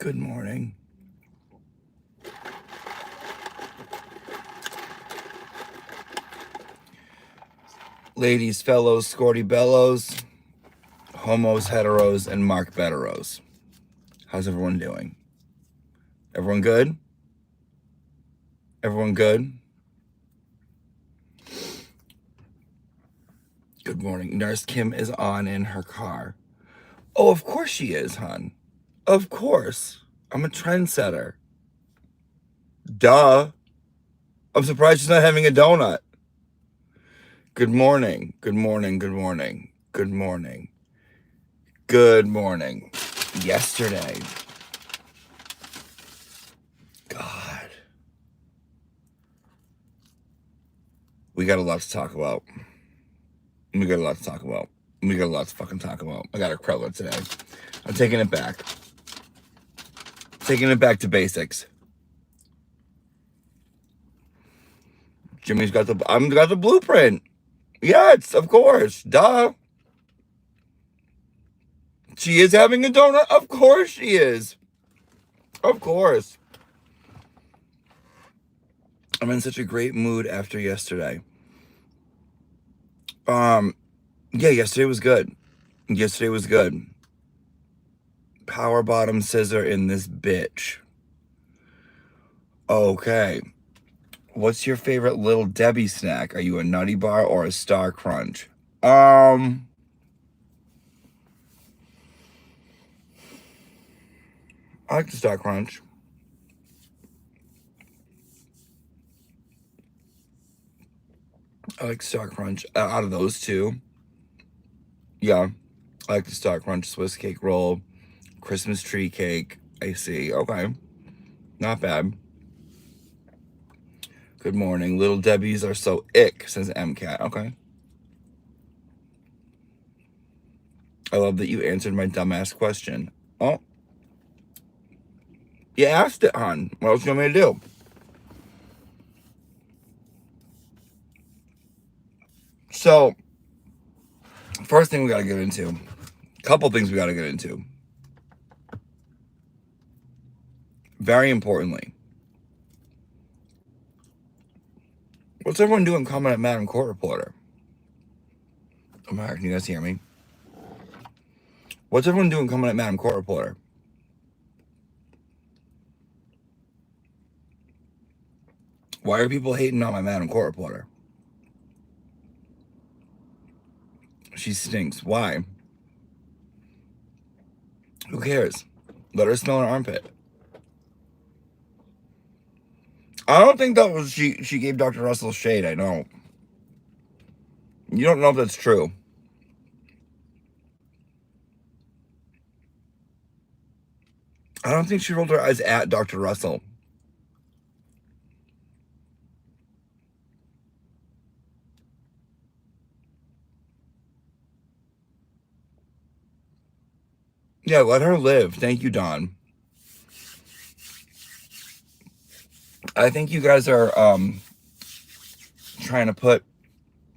Good morning. Ladies, fellows, Scorty Bellows, homos, heteros, and Mark Betteros. How's everyone doing? Everyone good? Everyone good? Good morning. Nurse Kim is on in her car. Oh, of course she is, hon. Of course. I'm a trendsetter. Duh. I'm surprised she's not having a donut. Good morning. Good morning. Good morning. Good morning. Good morning. Yesterday. God. We got a lot to talk about. We got a lot to talk about. We got a lot to fucking talk about. I got a credit today. I'm taking it back. Taking it back to basics. Jimmy's got the blueprint. Yes, of course. Duh. She is having a donut? Of course she is. Of course. I'm in such a great mood after yesterday. Yeah, yesterday was good. Yesterday was good. Power bottom scissor in this bitch. Okay. What's your favorite Little Debbie snack? Are you a Nutty Bar or a Star Crunch? I like the Star Crunch. I like Star Crunch. Out of those two, yeah, I like the Star Crunch Swiss cake roll, Christmas tree cake. I see. Okay, not bad. Good morning. Little Debbie's are so ick, says MCAT. Okay. I love that you answered my dumbass question. Oh, you asked it, hon. What else you want me to do? So, first thing we got to get into. A couple things we got to get into. Very importantly. What's everyone doing comment at Madam Court Reporter? Oh my God, can you guys hear me? What's everyone doing comment at Madam Court Reporter? Why are people hating on my Madam Court Reporter? She stinks. Why? Who cares? Let her smell her armpit. I don't think that was she gave Dr. Russell shade. I know. You don't know if that's true. I don't think she rolled her eyes at Dr. Russell. Yeah, let her live. Thank you, Don. I think you guys are trying to put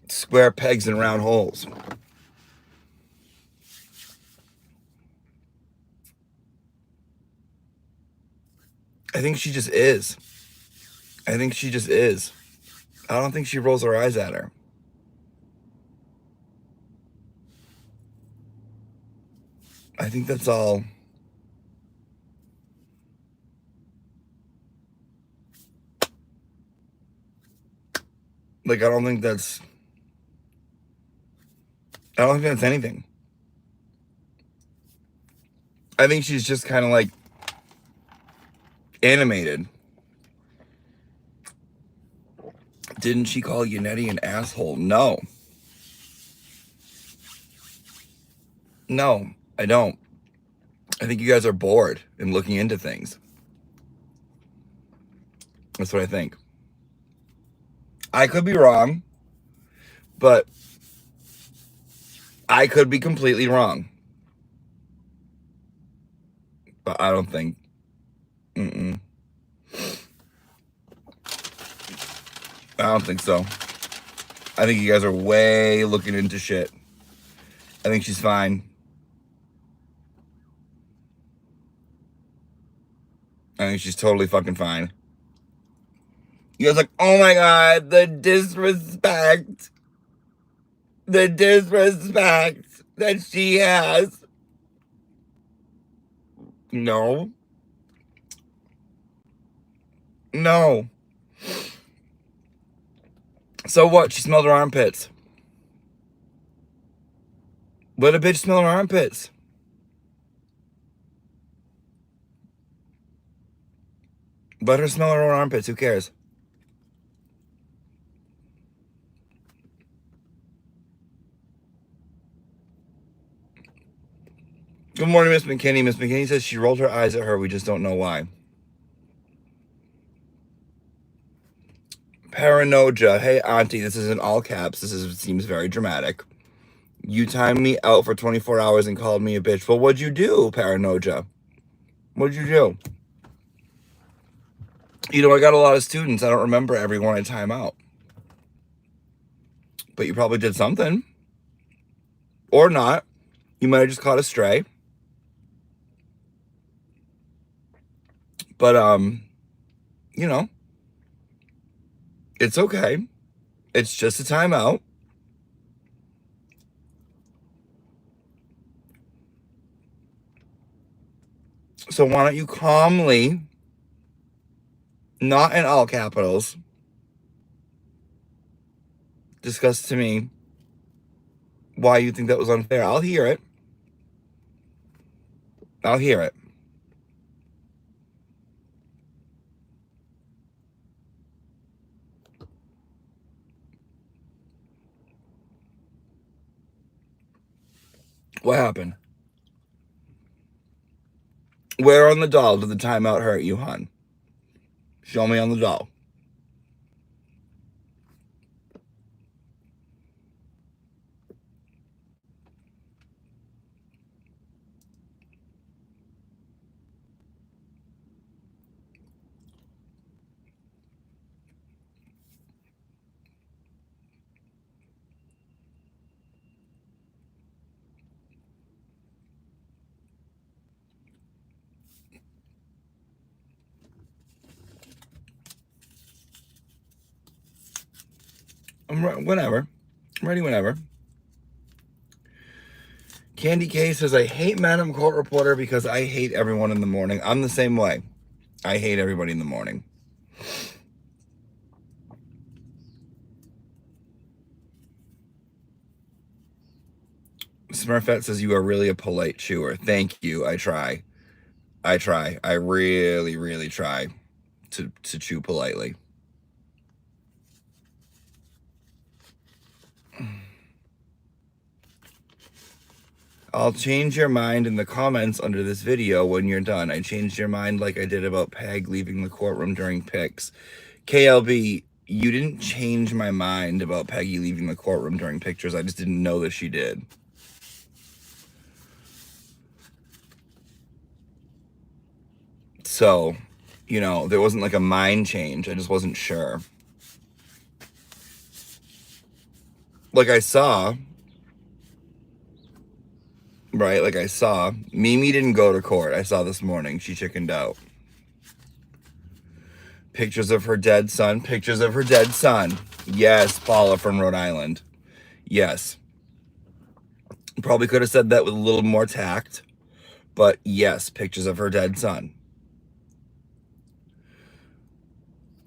square pegs in round holes. I think she just is. I think she just is. I don't think she rolls her eyes at her. I think that's all. Like, I don't think that's anything. I think she's just kind of like animated. Didn't she call Yannetti an asshole? No. No, I don't. I think you guys are bored and looking into things. That's what I think. I could be wrong, but I could be completely wrong. But I don't think. I don't think so. I think you guys are way looking into shit. I think she's fine. I think she's totally fucking fine. You guys like, oh my God, the disrespect. The disrespect that she has. No. No. So what? She smelled her armpits. Let a bitch smell her armpits. Let her smell her own armpits. Who cares? Good morning, Miss McKinney. Miss McKinney says she rolled her eyes at her. We just don't know why. Paranoia. Hey, Auntie. This is in all caps. Seems very dramatic. You timed me out for 24 hours and called me a bitch. Well, what'd you do, Paranoia? What'd you do? You know, I got a lot of students. I don't remember everyone I time out. But you probably did something. Or not. You might have just caught a stray. But, you know, it's okay. It's just a timeout. So why don't you calmly, not in all capitals, discuss to me why you think that was unfair. I'll hear it. I'll hear it. What happened? Where on the doll did the timeout hurt you, hon? Show me on the doll. Whenever. I'm ready whenever. Candy K says, I hate Madam Court Reporter because I hate everyone in the morning. I'm the same way. I hate everybody in the morning. Smurfette says, you are really a polite chewer. Thank you. I try. I really, really try to chew politely. I'll change your mind in the comments under this video when you're done. I changed your mind like I did about Peg leaving the courtroom during pics. KLB, you didn't change my mind about Peggy leaving the courtroom during pictures. I just didn't know that she did. So, you know, there wasn't like a mind change. I just wasn't sure. Like I saw, right? Like I saw, Mimi didn't go to court. I saw this morning. She chickened out. Pictures of her dead son. Pictures of her dead son. Yes, Paula from Rhode Island. Yes. Probably could have said that with a little more tact. But yes, pictures of her dead son.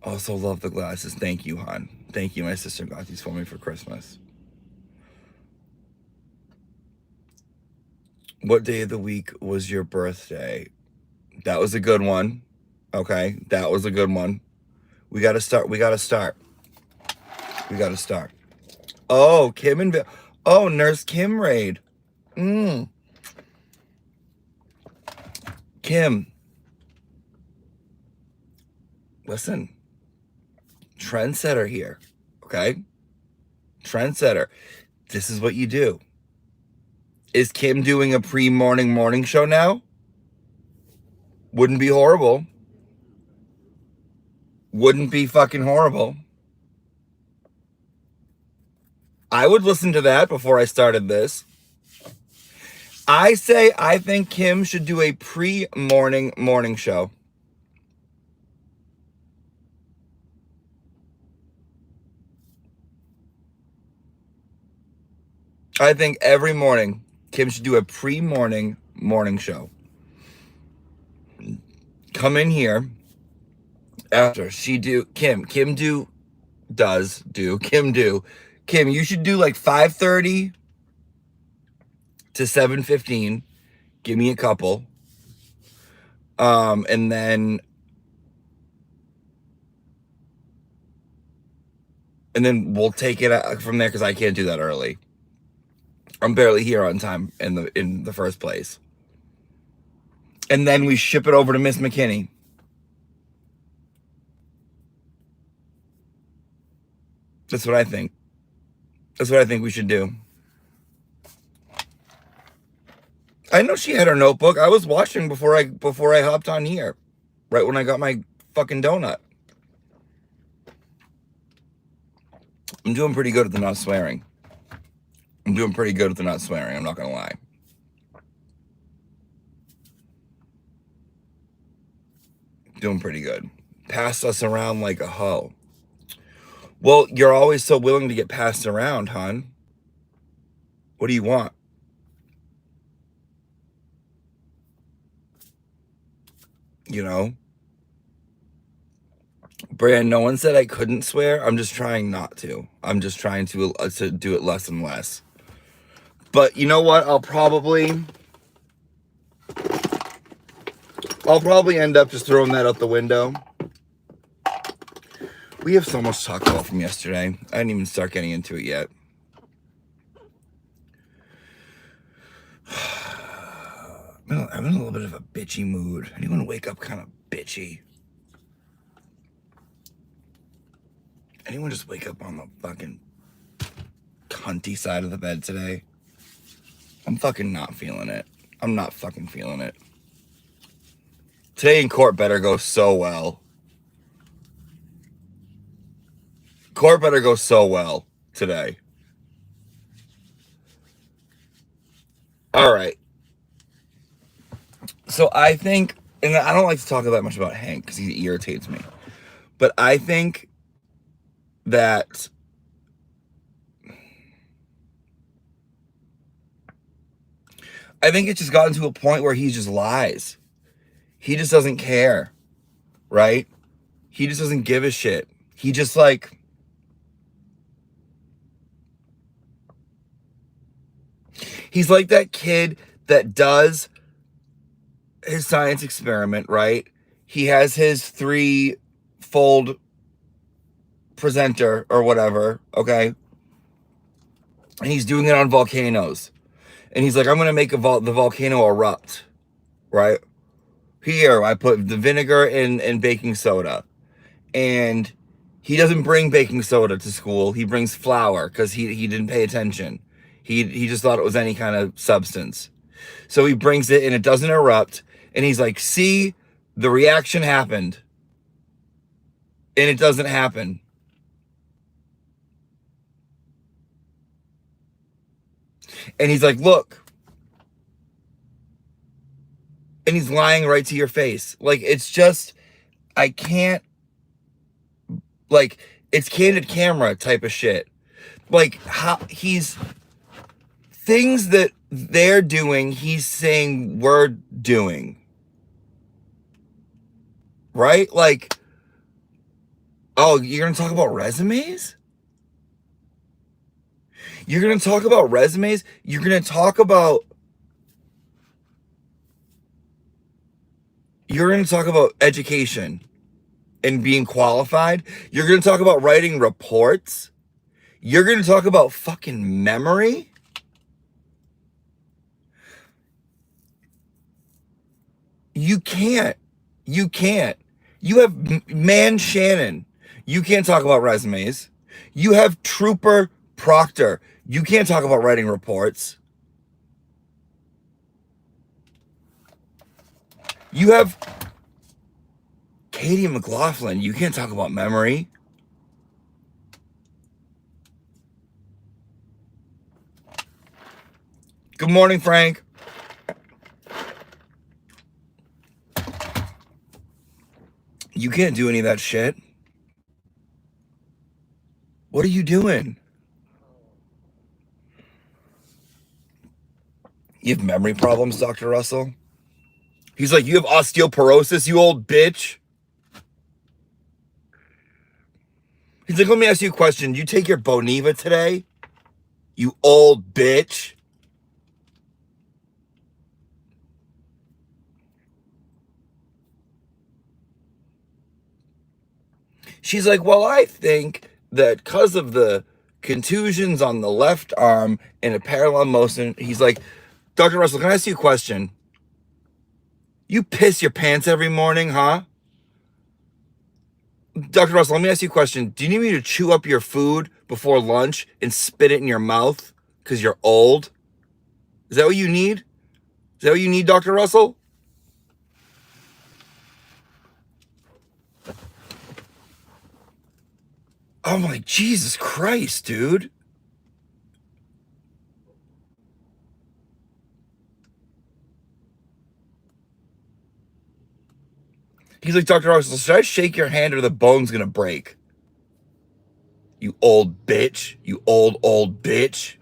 Also love the glasses. Thank you, hon. Thank you. My sister got these for me for Christmas. What day of the week was your birthday? That was a good one. Okay, that was a good one. We got to start. We got to start. We got to start. Oh, Kim and oh, Nurse Kim raid. Kim. Listen. Trendsetter here. Okay? Trendsetter. This is what you do. Is Kim doing a pre-morning show now? Wouldn't be horrible. Wouldn't be fucking horrible. I would listen to that before I started this. I think Kim should do a pre-morning show. I think every morning Kim should do a pre-morning morning show. Come in here after she do Kim do does do Kim do Kim, you should do like 5:30 to 7:15. Give me a couple. And then we'll take it from there because I can't do that early. I'm barely here on time in the first place. And then we ship it over to Miss McKinney. That's what I think. That's what I think we should do. I know she had her notebook. I was watching before I hopped on here, right when I got my fucking donut. I'm doing pretty good at the not swearing. I'm not gonna lie. Doing pretty good. Pass us around like a hoe. Well, you're always so willing to get passed around, hon. What do you want? You know? Brand, no one said I couldn't swear. I'm just trying not to. I'm just trying to do it less and less. But you know what? I'll probably end up just throwing that out the window. We have so much to talk about from yesterday. I didn't even start getting into it yet. I'm in a little bit of a bitchy mood. Anyone wake up kind of bitchy? Anyone just wake up on the fucking cunty side of the bed today? I'm fucking not feeling it. I'm not fucking feeling it. Today in court better go so well. Court better go so well today. All right. So I think, and I don't like to talk that much about Hank because he irritates me, but I think that it's just gotten to a point where he just lies. He just doesn't care, right? He just doesn't give a shit. He just like, he's like that kid that does his science experiment, right? He has his 3-fold presenter or whatever, okay? And he's doing it on volcanoes. And he's like, I'm going to make the volcano erupt, right? Here, I put the vinegar and baking soda. And he doesn't bring baking soda to school. He brings flour because he didn't pay attention. He just thought it was any kind of substance. So he brings it and it doesn't erupt. And he's like, see, the reaction happened. And it doesn't happen. And he's like, look. And he's lying right to your face. Like, it's just, I can't, like, it's candid camera type of shit. Like, how he's, things that they're doing, he's saying we're doing. Right? Like, oh, you're going to talk about resumes? You're going to talk about resumes? You're going to talk about education and being qualified. You're going to talk about writing reports. You're going to talk about fucking memory. You can't. You have man Shannon. You can't talk about resumes. You have Trooper Proctor. You can't talk about writing reports. You have Katie McLaughlin. You can't talk about memory. Good morning, Frank. You can't do any of that shit. What are you doing? You have memory problems, Dr. Russell? He's like, you have osteoporosis, you old bitch. He's like, let me ask you a question. Did you take your Boniva today? You old bitch. She's like, well, I think that because of the contusions on the left arm and a parallel motion, he's like, Dr. Russell, can I ask you a question? You piss your pants every morning, huh? Dr. Russell, let me ask you a question. Do you need me to chew up your food before lunch and spit it in your mouth because you're old? Is that what you need? Is that what you need, Dr. Russell? I'm like, Jesus Christ, dude. He's like, Dr. Russell, should I shake your hand or the bone's going to break? You old bitch. You old bitch.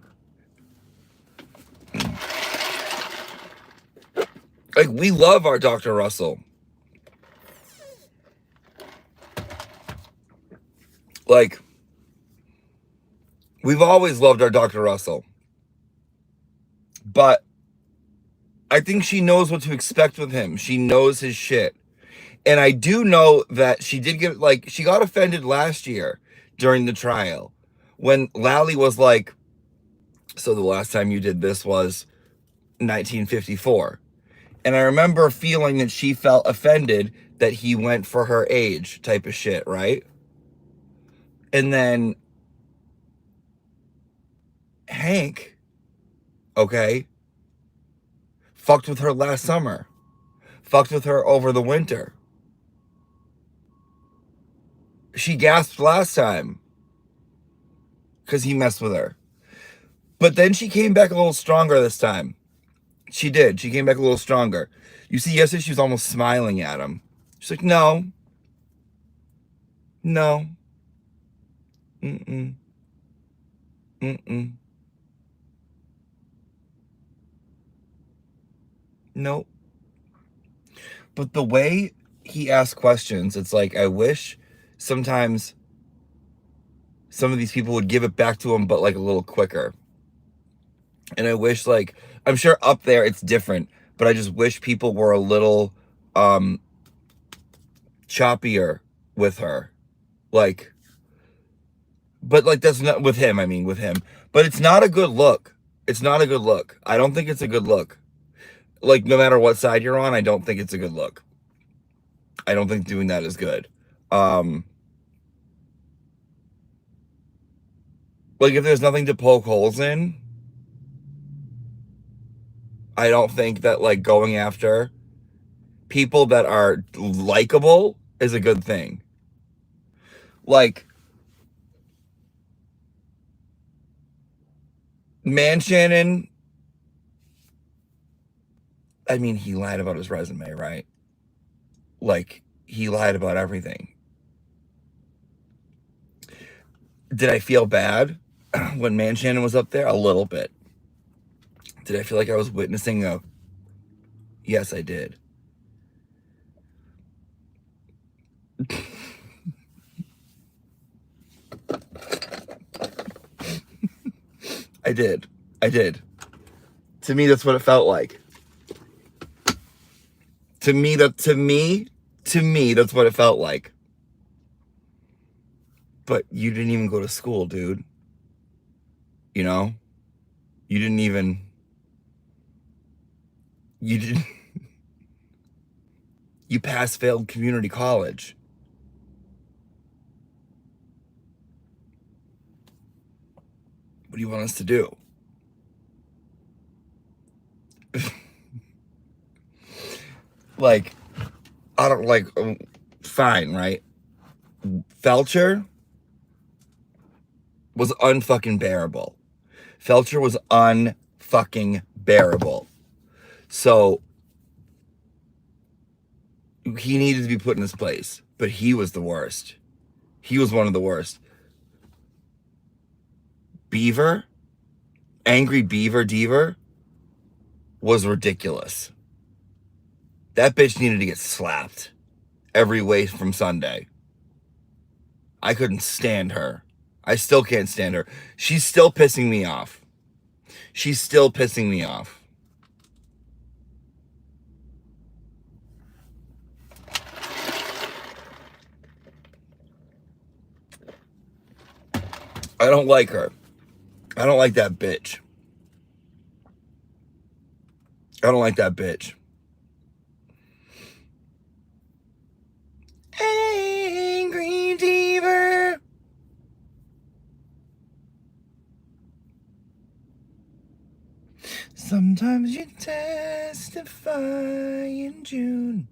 Like, we love our Dr. Russell. Like, we've always loved our Dr. Russell. But I think she knows what to expect with him. She knows his shit. And I do know that she did get, like, she got offended last year during the trial when Lally was like, so the last time you did this was 1954. And I remember feeling that she felt offended that he went for her age type of shit, right? And then Hank, okay, fucked with her last summer, fucked with her over the winter. She gasped last time because he messed with her. But then she came back a little stronger this time. She did. She came back a little stronger. You see, yesterday she was almost smiling at him. She's like, no. No. Mm-mm. Mm-mm. Nope. But the way he asks questions, it's like, I wish sometimes some of these people would give it back to him, but like a little quicker. And I wish, like, I'm sure up there it's different, but I just wish people were a little choppier with her. Like, but like, that's not with him. I mean, with him, but it's not a good look. It's not a good look. I don't think it's a good look. Like, no matter what side you're on, I don't think it's a good look. I don't think doing that is good. Like, if there's nothing to poke holes in, I don't think that, like, going after people that are likable is a good thing. Like, Shannon, I mean, he lied about his resume, right? Like, he lied about everything. Did I feel bad when Shannon was up there? A little bit. Did I feel like I was witnessing a... Yes, I did. I did. I did. To me, that's what it felt like. To me, that's what it felt like. But you didn't even go to school, dude. You know? You didn't even... You didn't... You pass-failed community college. What do you want us to do? Like, I don't like... fine, right? Felcher was unfucking bearable. Felcher was unfucking bearable. So he needed to be put in his place, but he was the worst. He was one of the worst. Beaver, angry Beaver Deaver. was ridiculous. That bitch needed to get slapped every way from Sunday. I couldn't stand her. I still can't stand her. She's still pissing me off. She's still pissing me off. I don't like her. I don't like that bitch. I don't like that bitch. Angry Deaver. Sometimes you testify in June.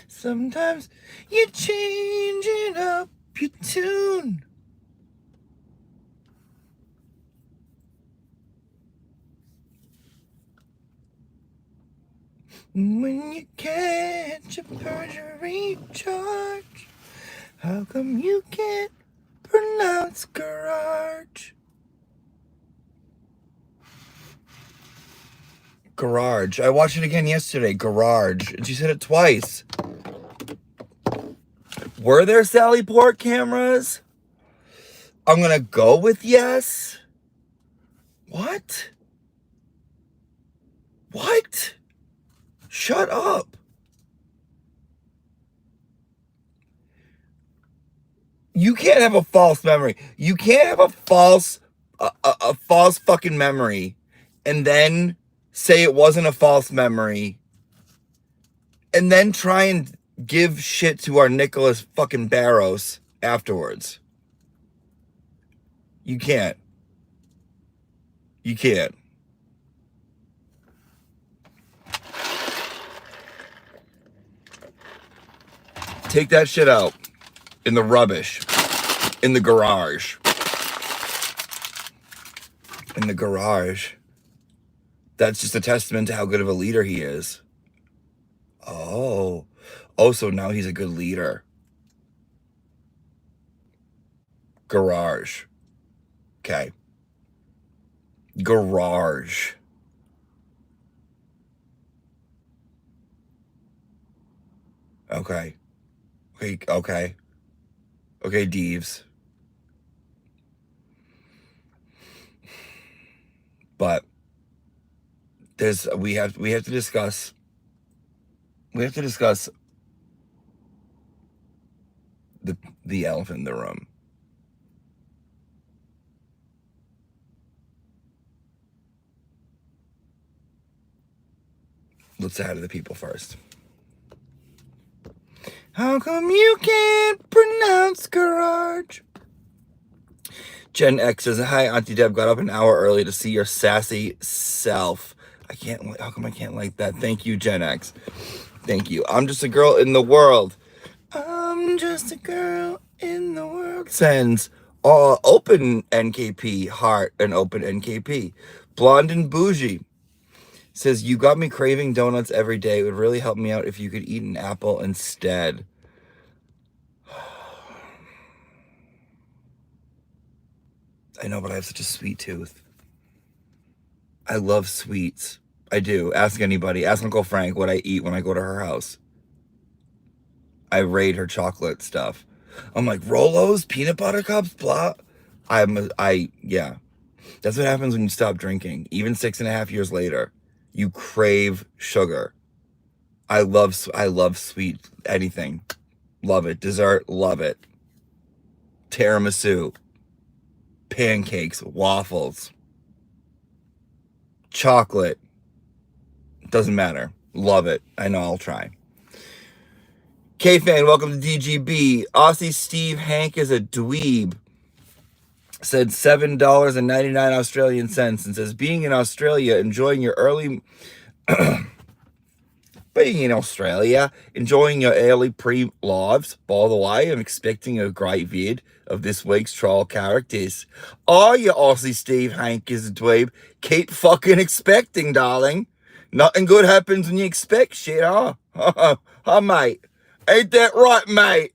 Sometimes you're changing up your tune. When you catch a perjury charge, how come you can't pronounce garage? Garage. I watched it again yesterday. Garage. And she said it twice. Were there Sally Port cameras? I'm gonna go with yes. What? What? Shut up. You can't have a false memory. You can't have a false fucking memory and then say it wasn't a false memory and then try and give shit to our Nicholas fucking Barros afterwards. You can't. You can't. Take that shit out in the rubbish, in the garage. In the garage. That's just a testament to how good of a leader he is. Oh, so now he's a good leader. Garage. Okay. Garage. Okay. Okay, Deeves. But we have to discuss the elephant in the room. Let's say hi to the people first. How come you can't pronounce garage? Gen X says, hi, Auntie Deb, got up an hour early to see your sassy self. How come I can't like that? Thank you, Gen X. Thank you. I'm just a girl in the world. I'm just a girl in the world. Sends open NKP, heart and open NKP. Blonde and bougie says, you got me craving donuts every day. It would really help me out if you could eat an apple instead. I know, but I have such a sweet tooth. I love sweets. I do. Ask anybody. Ask Uncle Frank what I eat when I go to her house. I raid her chocolate stuff. I'm like, Rolos, peanut butter cups, blah. Yeah. That's what happens when you stop drinking. Even 6.5 years later, you crave sugar. I love sweet anything. Love it. Dessert, love it. Tiramisu. Pancakes, waffles. Chocolate. Doesn't matter. Love it. I know, I'll try. K-Fan, welcome to DGB. Aussie Steve Hank is a dweeb. Said $7.99 Australian cents and says, being in Australia, enjoying your early pre-lives. By the way, I'm expecting a great vid of this week's trial characters. Oh, you Aussie Steve Hank is a dweeb. Keep fucking expecting, darling. Nothing good happens when you expect shit, huh? Huh, mate? Ain't that right, mate?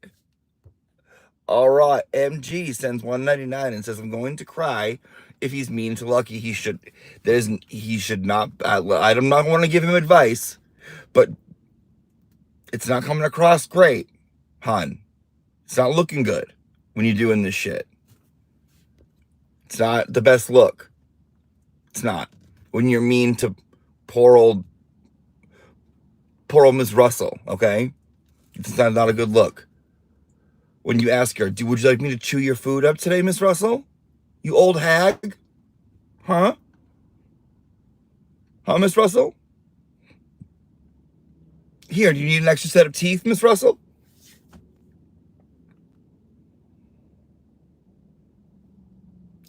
All right, MG sends $1.99 and says, I'm going to cry if he's mean to Lucky, he should not. I'm not want to give him advice, but it's not coming across great, hon. It's not looking good when you're doing this shit. It's not the best look. It's not. When you're mean to poor old Miss Russell, okay? It's not a good look. When you ask her, would you like me to chew your food up today, Miss Russell? You old hag? Huh? Huh, Miss Russell? Here, do you need an extra set of teeth, Miss Russell?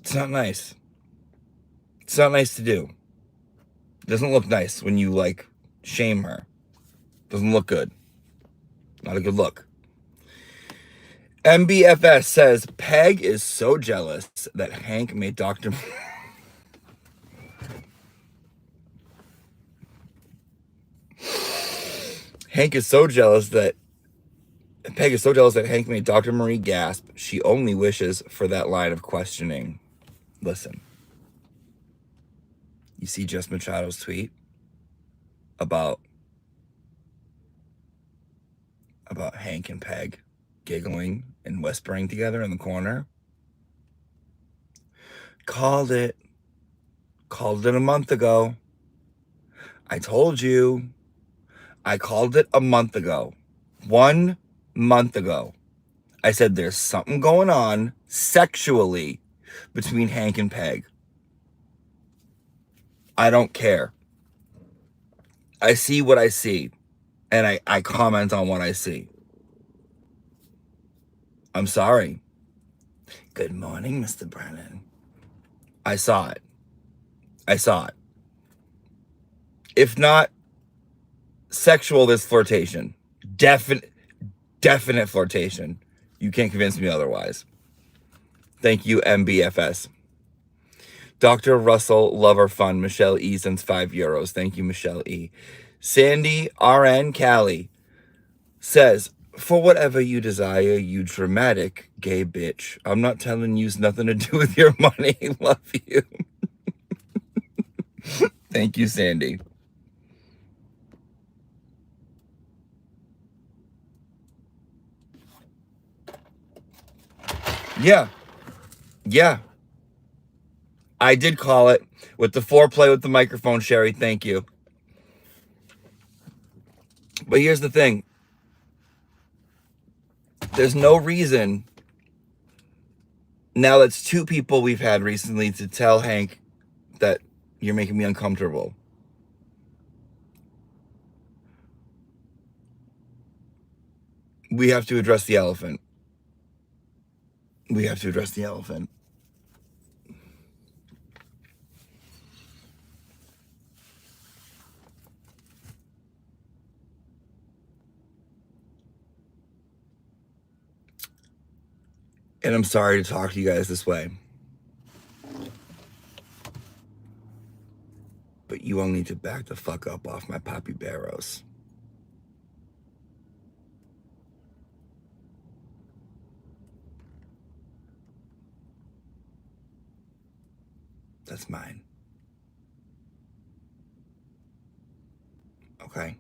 It's not nice. It's not nice to do. It doesn't look nice when you, like, shame her. Doesn't look good. Not a good look. MBFS says, Peg is so jealous that Hank made Dr. Peg is so jealous that Hank made Dr. Marie gasp. She only wishes for that line of questioning. Listen. You see Jess Machado's tweet about Hank and Peg giggling and whispering together in the corner? Called it a month ago. I told you. I called it a month ago. 1 month ago. I said there's something going on sexually between Hank and Peg. I don't care. I see what I see. And I comment on what I see. I'm sorry. Good morning, Mr. Brennan. I saw it. If not sexual, there's flirtation. Definite flirtation. You can't convince me otherwise. Thank you, MBFS. Dr. Russell Lover Fun, Michelle E. sends €5. Thank you, Michelle E. Sandy RN Callie says, for whatever you desire, you dramatic gay bitch. I'm not telling you's nothing to do with your money. Love you. Thank you, Sandy. Yeah. I did call it with the foreplay with the microphone, Sherry. Thank you. But here's the thing. There's no reason, now that's 2 people we've had recently, to tell Hank that you're making me uncomfortable. We have to address the elephant. And I'm sorry to talk to you guys this way. But you all need to back the fuck up off my Papi Barrows. That's mine. Okay?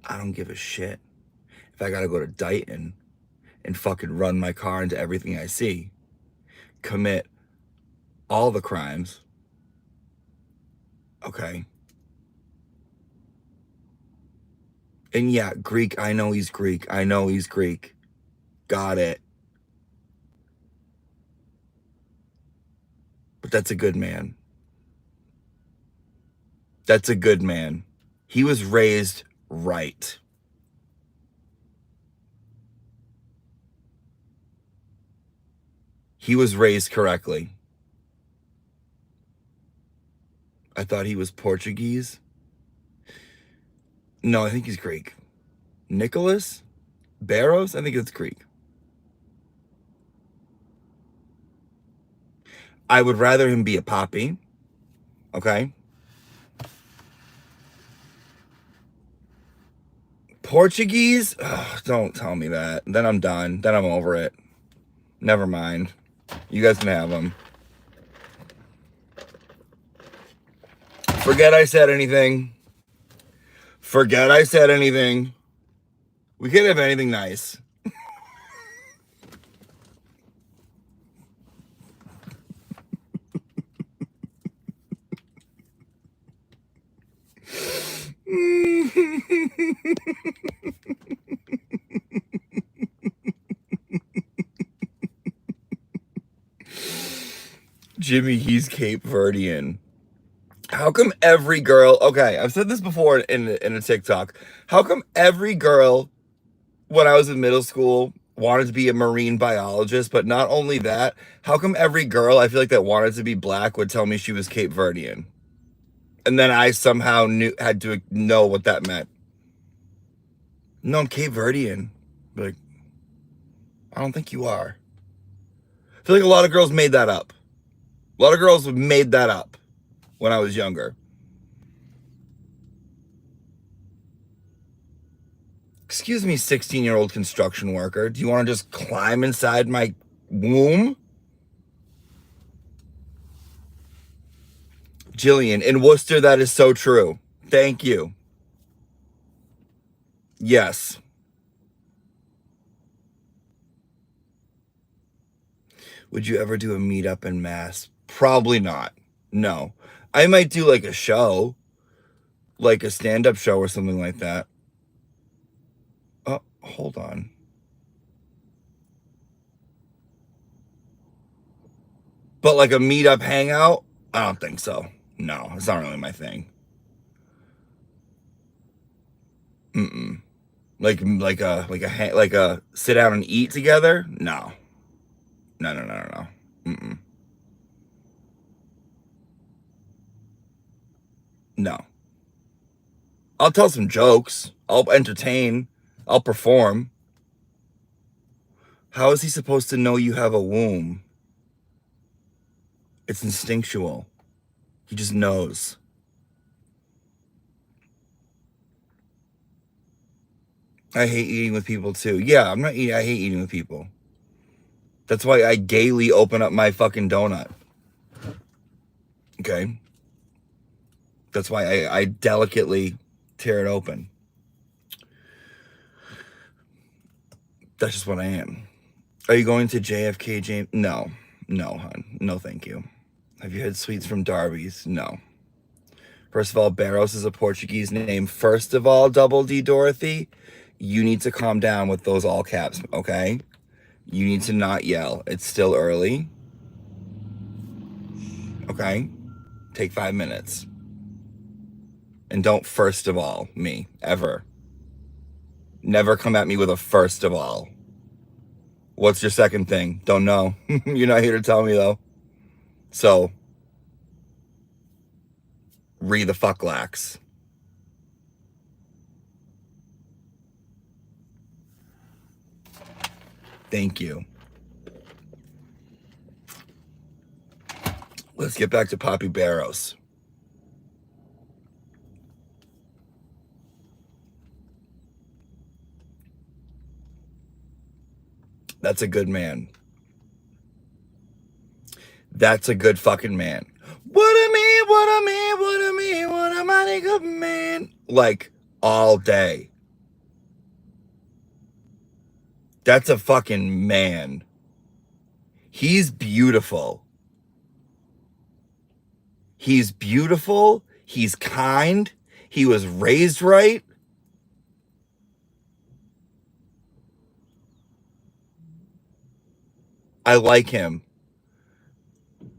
I don't give a shit if I gotta go to Dighton and fucking run my car into everything I see, commit all the crimes. Okay? And yeah, Greek, I know he's Greek. Got it. But that's a good man. He was raised right. He was raised correctly. I thought he was Portuguese. No, I think he's Greek. Nicholas Barrows? I think it's Greek. I would rather him be a Papi. Okay? Portuguese? Ugh, don't tell me that. Then I'm done. Then I'm over it. Never mind. You guys can have him. Forget I said anything. Forget I said anything. We can't have anything nice. Jimmy, he's Cape Verdean. How come every girl, okay, I've said this before in a TikTok. How come every girl, when I was in middle school, wanted to be a marine biologist, but not only that, how come every girl I feel like that wanted to be black would tell me she was Cape Verdean? And then I somehow had to know what that meant. No, I'm Cape Verdean. Like, I don't think you are. I feel like a lot of girls made that up. A lot of girls made that up when I was younger. Excuse me, 16-year-old construction worker. Do you want to just climb inside my womb? Jillian, in Worcester, that is so true. Thank you. Yes. Would you ever do a meetup in Mass? Probably not. No. I might do like a show, like a stand-up show or something like that. Oh, hold on. But like a meetup hangout? I don't think so. No, it's not really my thing. Mm-mm. Like a sit down and eat together? No. No. Mm-mm. No. I'll tell some jokes. I'll entertain. I'll perform. How is he supposed to know you have a womb? It's instinctual. He just knows. I hate eating with people too. Yeah, I'm not eating. I hate eating with people. That's why I gaily open up my fucking donut. Okay? That's why I delicately tear it open. That's just what I am. Are you going to JFK, James? No, hon. No, thank you. Have you had sweets from Darby's? No. First of all, Barros is a Portuguese name. First of all, Double D Dorothy, you need to calm down with those all caps, okay? You need to not yell. It's still early. Okay? Take 5 minutes. And don't first of all me, ever. Never come at me with a first of all. What's your second thing? Don't know. You're not here to tell me, though. So, re the fuck lax. Thank you. Let's get back to Poppy Barros. That's a good man. That's a good fucking man. What a mighty good man. Like, all day. That's a fucking man. He's beautiful. He's beautiful. He's kind. He was raised right. I like him.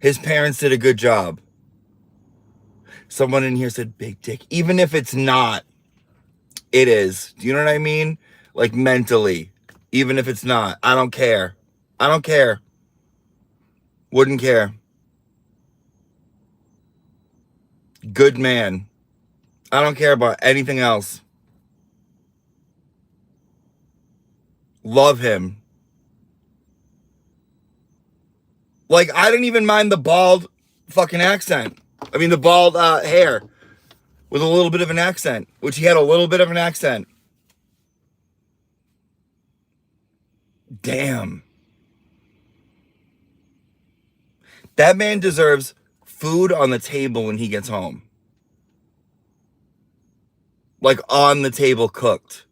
His parents did a good job. Someone in here said big dick. Even if it's not, it is. Do you know what I mean? Like mentally. Even if it's not. I don't care. I don't care. Wouldn't care. Good man. I don't care about anything else. Love him. Like, I didn't even mind the bald fucking accent. I mean, the bald hair with a little bit of an accent, which he had a little bit of an accent. Damn. That man deserves food on the table when he gets home. like on the table cooked.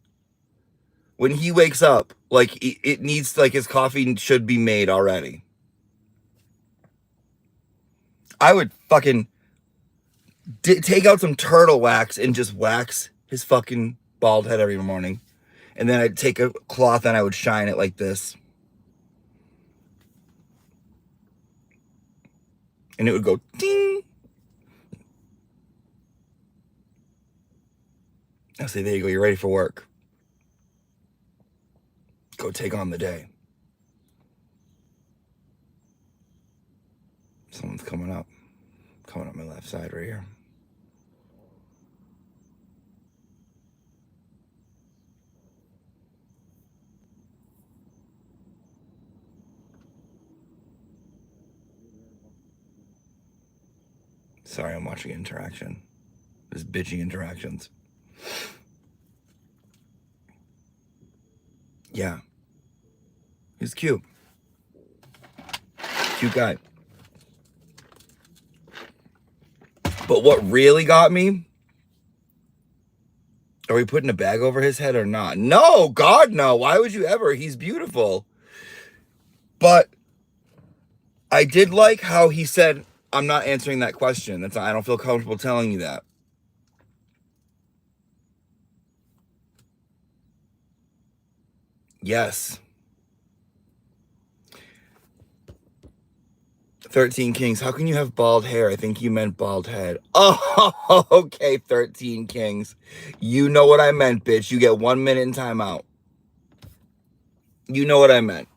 When he wakes up, like it needs, like his coffee should be made already. I would fucking take out some turtle wax and just wax his fucking bald head every morning. And then I'd take a cloth and I would shine it like this. And it would go ding. I'll say, there you go, you're ready for work. Go take on the day. Someone's coming up my left side right here. Sorry, I'm watching interaction. There's bitchy interactions. Yeah. He's cute. Cute guy. But what really got me, are we putting a bag over his head or not? No, God, no. Why would you ever? He's beautiful. But I did like how he said, I'm not answering that question. I don't feel comfortable telling you that. Yes. 13 Kings, how can you have bald hair? I think you meant bald head. Oh, okay, 13 Kings. You know what I meant, bitch. You get 1 minute in timeout. You know what I meant.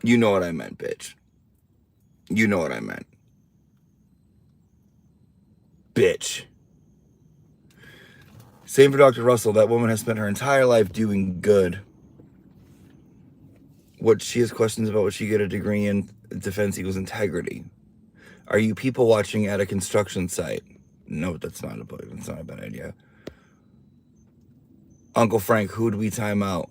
You know what I meant, bitch. You know what I meant. Bitch. Same for Dr. Russell. That woman has spent her entire life doing good. What she has questions about what she get a degree in defense equals integrity. Are you people watching at a construction site? No, that's not a bad idea. Uncle Frank, who do we time out?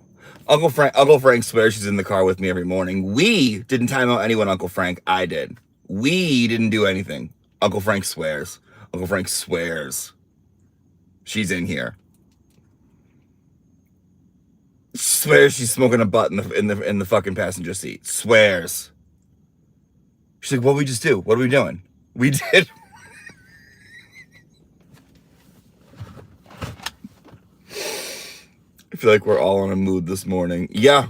Uncle Frank swears she's in the car with me every morning. We didn't time out anyone, Uncle Frank. I did. We didn't do anything. Uncle Frank swears. Uncle Frank swears. She's in here. Swears she's smoking a butt in the fucking passenger seat. Swears. She's like, what did we just do? What are we doing? We did. I feel like we're all in a mood this morning. Yeah.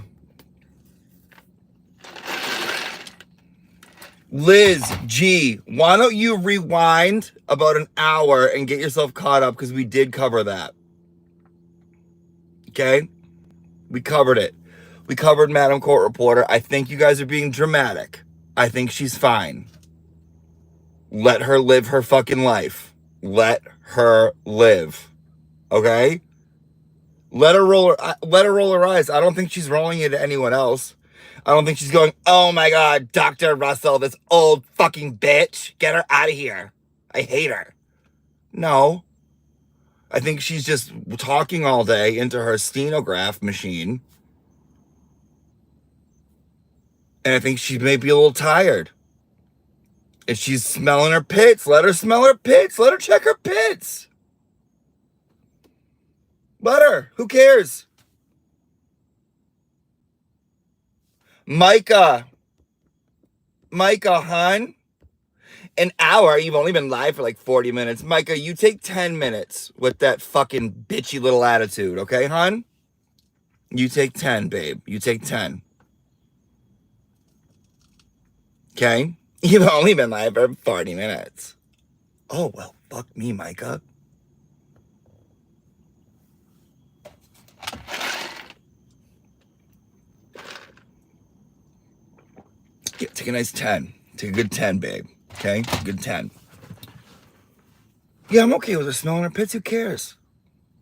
Liz G, why don't you rewind about an hour and get yourself caught up, because we did cover that. Okay? We covered it. We covered Madam Court Reporter. I think you guys are being dramatic. I think she's fine. Let her live her fucking life. Let her live. Okay? Let her roll her eyes. I don't think she's rolling it at anyone else. I don't think she's going, oh my God, Dr. Russell, this old fucking bitch. Get her out of here. I hate her. No. I think she's just talking all day into her stenograph machine. And I think she may be a little tired. And she's smelling her pits. Let her smell her pits. Let her check her pits. Let her. Who cares? Micah, hon. An hour? You've only been live for like 40 minutes. Micah, you take 10 minutes with that fucking bitchy little attitude, okay, hon? You take 10, babe. You take 10. Okay? You've only been live for 40 minutes. Oh, well, fuck me, Micah. Yeah, take a nice 10. Take a good 10, babe. Okay? Good 10. Yeah, I'm okay with her smelling her pits. Who cares?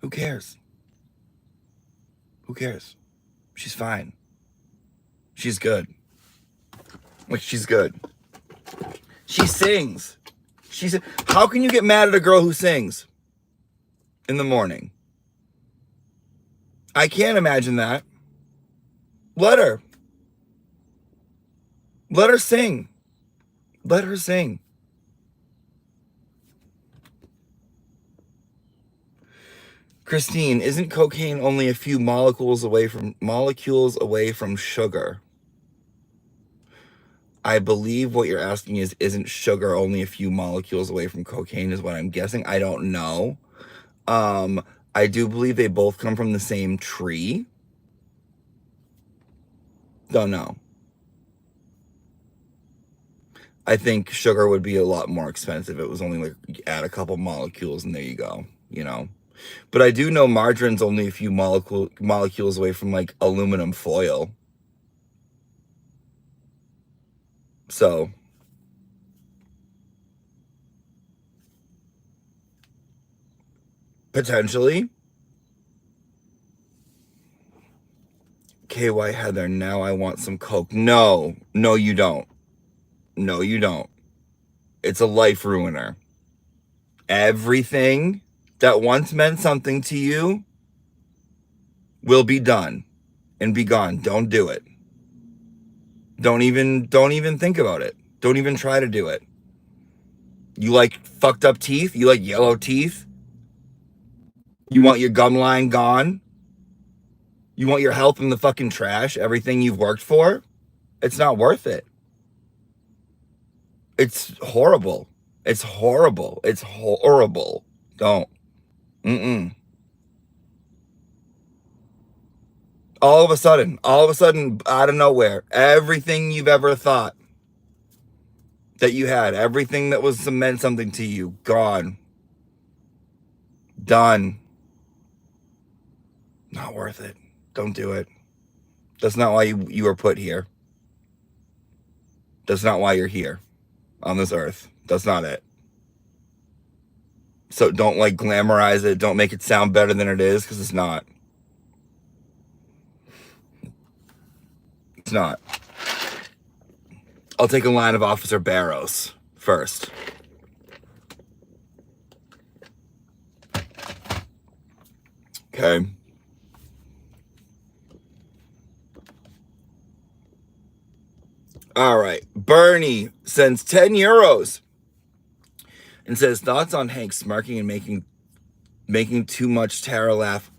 Who cares? Who cares? She's fine. She's good. Like, she's good. She sings. How can you get mad at a girl who sings in the morning? I can't imagine that. Let her. Let her sing. Let her sing. Christine, isn't cocaine only a few molecules away from sugar? I believe what you're asking is, isn't sugar only a few molecules away from cocaine is what I'm guessing. I don't know. I do believe they both come from the same tree. Don't know. I think sugar would be a lot more expensive. It was only like, you add a couple molecules and there you go, you know. But I do know margarine's only a few molecules away from like aluminum foil. So potentially. KY Heather, now I want some Coke. No, you don't. No, you don't. It's a life ruiner. Everything that once meant something to you will be done and be gone. Don't do it. Don't even think about it. Don't even try to do it. You like fucked up teeth? You like yellow teeth? You want your gum line gone? You want your health in the fucking trash? Everything you've worked for? It's not worth it. It's horrible. It's horrible. It's horrible. Don't. All of a sudden, out of nowhere, everything you've ever thought that you had, everything that was meant something to you, gone. Done. Not worth it. Don't do it. That's not why you were put here. That's not why you're here on this earth. That's not it. So don't like glamorize it. Don't make it sound better than it is, because it's not. It's not. I'll take a line of Officer Barrows first. Okay. All right. Bernie sends 10 euros and says, thoughts on Hank smirking and making too much Tara laugh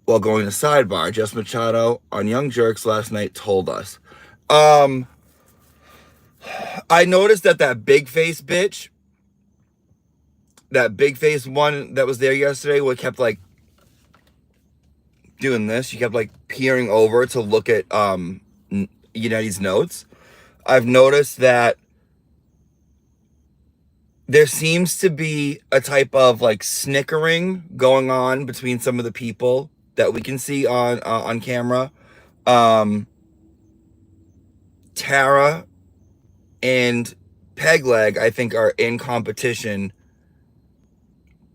while going to sidebar. Jess Machado on Young Jerks last night told us. I noticed that big face bitch, that big face one that was there yesterday, what kept like doing this. She kept like peering over to look at United's notes. I've noticed that there seems to be a type of like snickering going on between some of the people that we can see on camera. Tara and Pegleg, I think, are in competition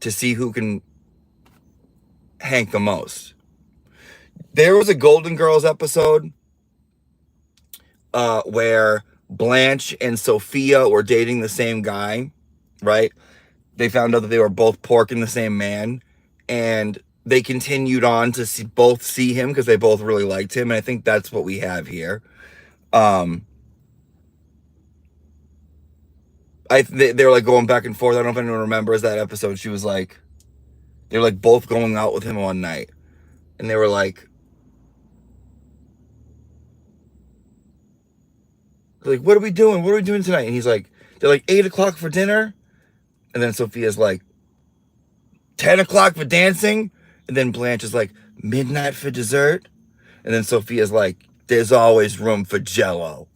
to see who can Hank the most. There was a Golden Girls episode where Blanche and Sophia were dating the same guy, right? They found out that they were both porking the same man, and they continued on to both see him because they both really liked him, and I think that's what we have here. They're like going back and forth. I don't know if anyone remembers that episode. She was like, they're like both going out with him one night, and they were like, what are we doing? What are we doing tonight? And he's like, they're like 8 o'clock for dinner. And then Sophia's like, 10 o'clock for dancing. And then Blanche is like, midnight for dessert. And then Sophia's like, there's always room for Jell-O.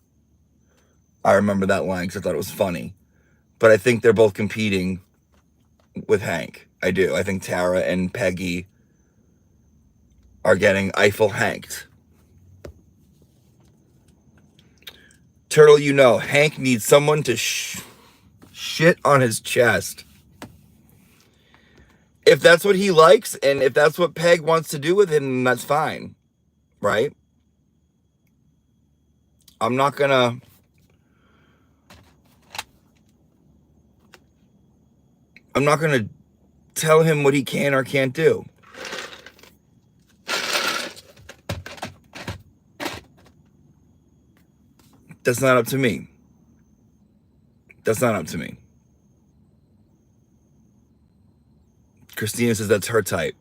I remember that line because I thought it was funny. But I think they're both competing with Hank. I do. I think Tara and Peggy are getting Eiffel Hanked. Turtle, you know, Hank needs someone to shit on his chest. If that's what he likes, and if that's what Peg wants to do with him, then that's fine, right? I'm not gonna tell him what he can or can't do. That's not up to me. That's not up to me. Christina says that's her type.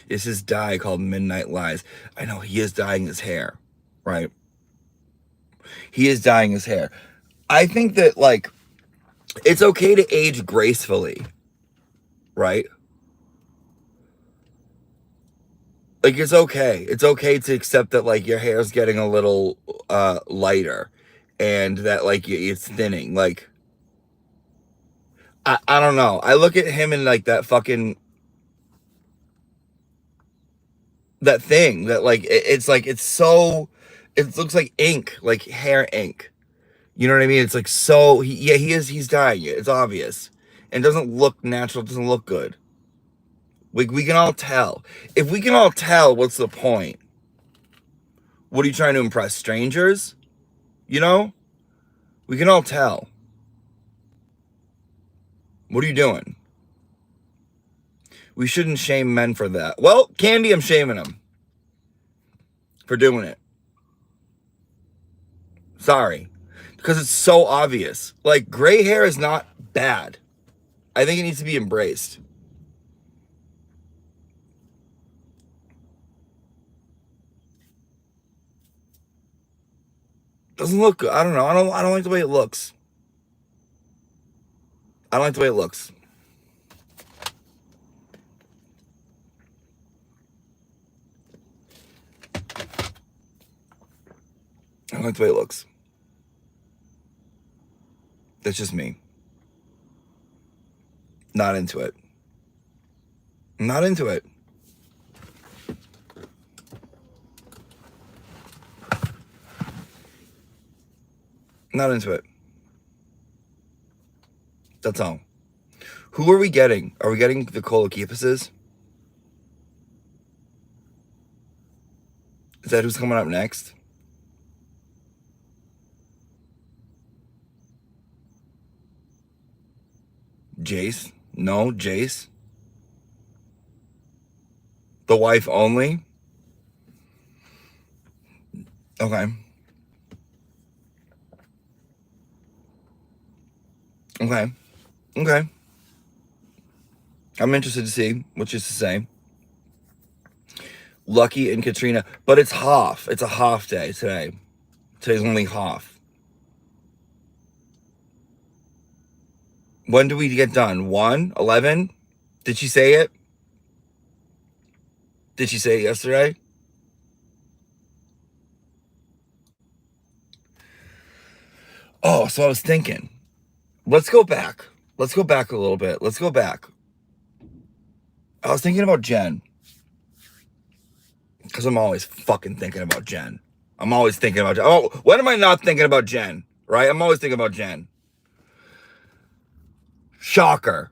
is his dye called Midnight Lies. I know he is dyeing his hair, right? He is dyeing his hair. I think that, like, it's okay to age gracefully, right? Like, it's okay. It's okay to accept that, like, your hair's getting a little lighter and that, like, it's thinning. Like, I don't know. I look at him and, like, that fucking, that thing that, like, it's like, it's so, it looks like ink, like hair ink. You know what I mean? It's like, so, he's dyeing it. It's obvious. And it doesn't look natural. It doesn't look good. We can all tell. If we can all tell, what's the point? What are you trying to impress? Strangers? You know? We can all tell. What are you doing? We shouldn't shame men for that. Well, Candy, I'm shaming him for doing it. Sorry. Because it's so obvious. Like, gray hair is not bad. I think it needs to be embraced. Doesn't look good. I don't know. I don't like the way it looks. I don't like the way it looks. I don't like the way it looks. That's just me. Not into it. Not into it. Not into it. That's all. Who are we getting? Are we getting the Colokepuses? Is that who's coming up next? Jace? No, Jace? The wife only? Okay. Okay. Okay. I'm interested to see what she has to say. Lucky and Katrina. But it's Hoff. It's a Hoff day today. Today's only Hoff. When do we get done? 1? 11? Did she say it? Did she say it yesterday? Oh, so I was thinking. Let's go back. Let's go back a little bit. Let's go back. I was thinking about Jen. Because I'm always fucking thinking about Jen. I'm always thinking about Jen. Oh, when am I not thinking about Jen? Right? I'm always thinking about Jen. Shocker.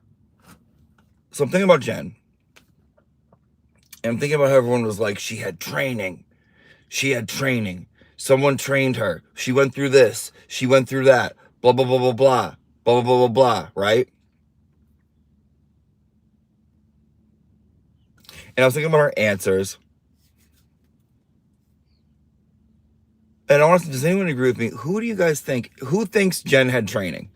So I'm thinking about Jen. And I'm thinking about how everyone was like, she had training. She had training. Someone trained her. She went through this. She went through that. Blah, blah, blah, blah, blah. Blah, blah, blah, blah, blah. Right? And I was thinking about her answers. And honestly, does anyone agree with me? Who do you guys think? Who thinks Jen had training?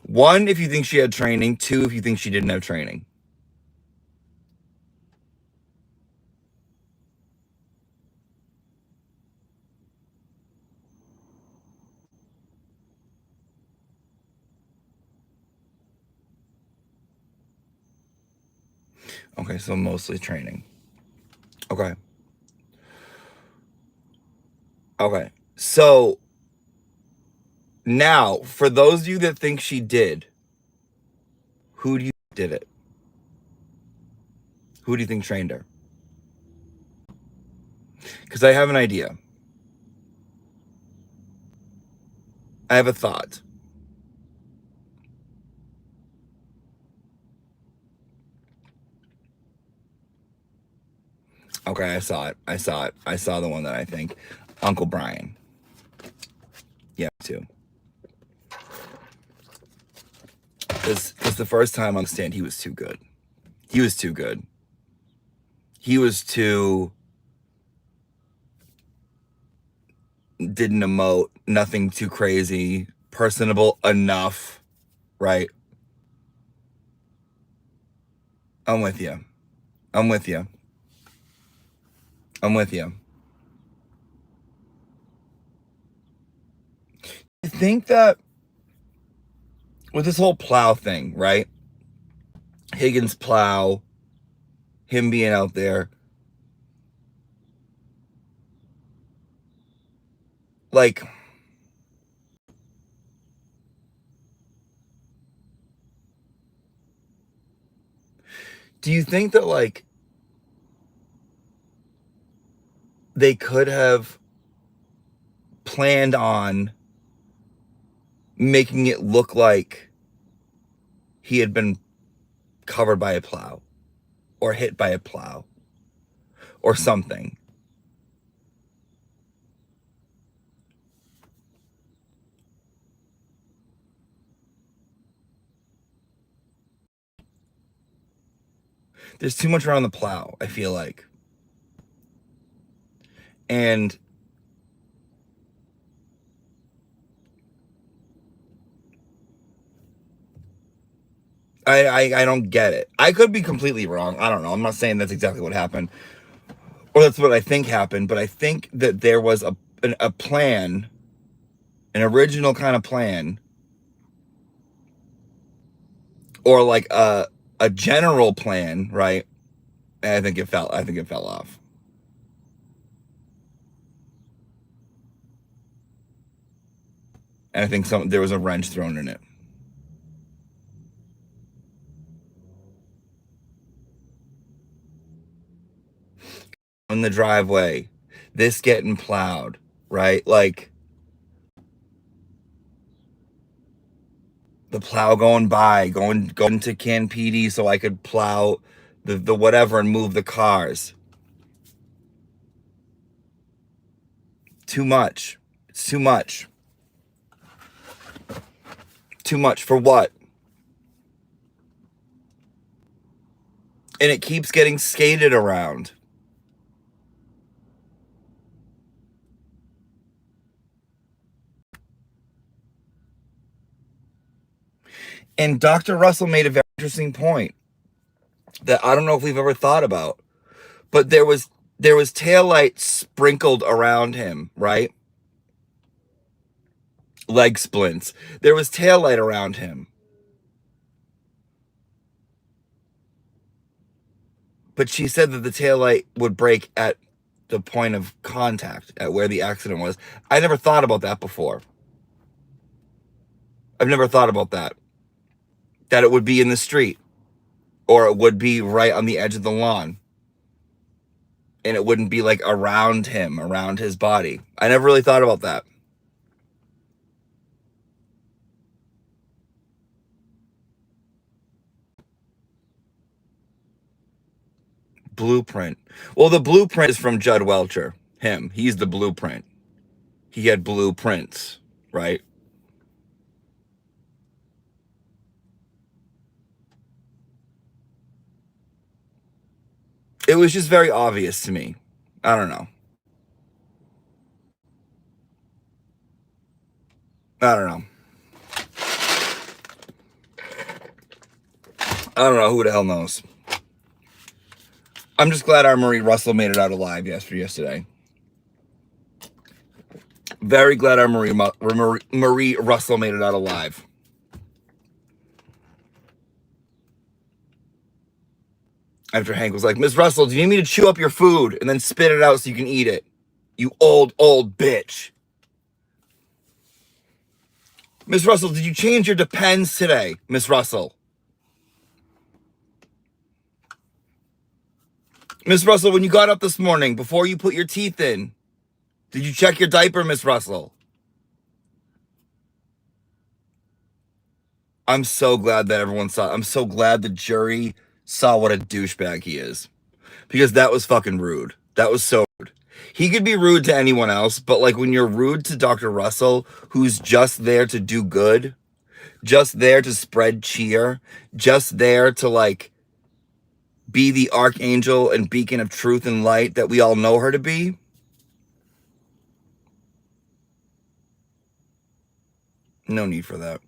One, if you think she had training. Two, if you think she didn't have training. Okay, so mostly training. Okay. Okay. So now, for those of you that think she did, who do you think did it? Who do you think trained her? Because I have an idea. I have a thought. Okay, I saw it. I saw it. I saw the one that I think. Uncle Brian. Yeah, too. Because the first time on the stand, he was too good. He was too good. He was too didn't emote, nothing too crazy, personable enough, right? I'm with you. I'm with you. I'm with you. I think that with this whole plow thing, right? Higgins plow, him being out there, like, do you think that, like, they could have planned on making it look like he had been covered by a plow or hit by a plow or something? There's too much around the plow, I feel like. And I don't get it. I could be completely wrong. I don't know. I'm not saying that's exactly what happened, or that's what I think happened, but I think that there was a plan, an original kind of plan, or like a general plan, right? And I think it fell off. And I think there was a wrench thrown in it. In the driveway, this getting plowed, right? Like, the plow going by, going to Can PD so I could plow the whatever and move the cars. Too much. It's too much. Too much for what? And it keeps getting skated around. And Dr. Russell made a very interesting point that I don't know if we've ever thought about. But there was taillight sprinkled around him, right? Leg splints. There was taillight around him. But she said that the taillight would break at the point of contact, at where the accident was. I never thought about that before. I've never thought about that. That it would be in the street, or it would be right on the edge of the lawn. And it wouldn't be like around him, around his body. I never really thought about that. Blueprint. Well, the blueprint is from Judd Welcher. Him. He's the blueprint. He had blueprints, right? It was just very obvious to me. I don't know. I don't know. I don't know. Who the hell knows? I'm just glad our Marie Russell made it out alive yesterday. Very glad our Marie Russell made it out alive. After Hank was like, Miss Russell, do you need me to chew up your food and then spit it out so you can eat it? You old bitch. Miss Russell, did you change your Depends today, Miss Russell? Miss Russell, when you got up this morning, before you put your teeth in, did you check your diaper, Miss Russell? I'm so glad that everyone saw. I'm so glad the jury saw what a douchebag he is. Because that was fucking rude. That was so rude. He could be rude to anyone else, but like when you're rude to Dr. Russell, who's just there to do good, just there to spread cheer, just there to like be the archangel and beacon of truth and light that we all know her to be. No need for that.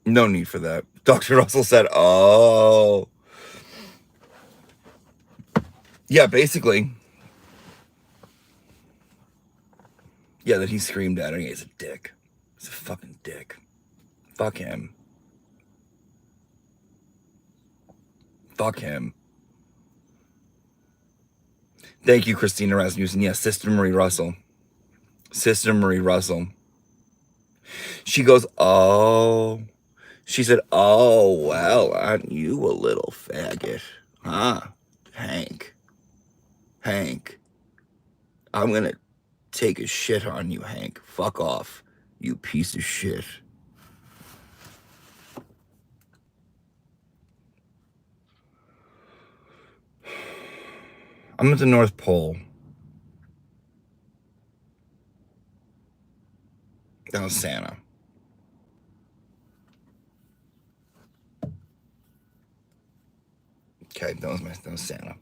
No need for that. Dr. Russell said, oh. Yeah, basically. Yeah, that he screamed at her. He's a dick. He's a fucking dick. Fuck him. Fuck him. Thank you, Christina Rasmussen. Yes, Sister Marie Russell. Sister Marie Russell. She goes, oh. She said, oh, well, aren't you a little faggot? Huh? Hank. Hank. I'm going to take a shit on you, Hank. Fuck off, you piece of shit. I'm at the North Pole. That was Santa. Okay, that was Santa.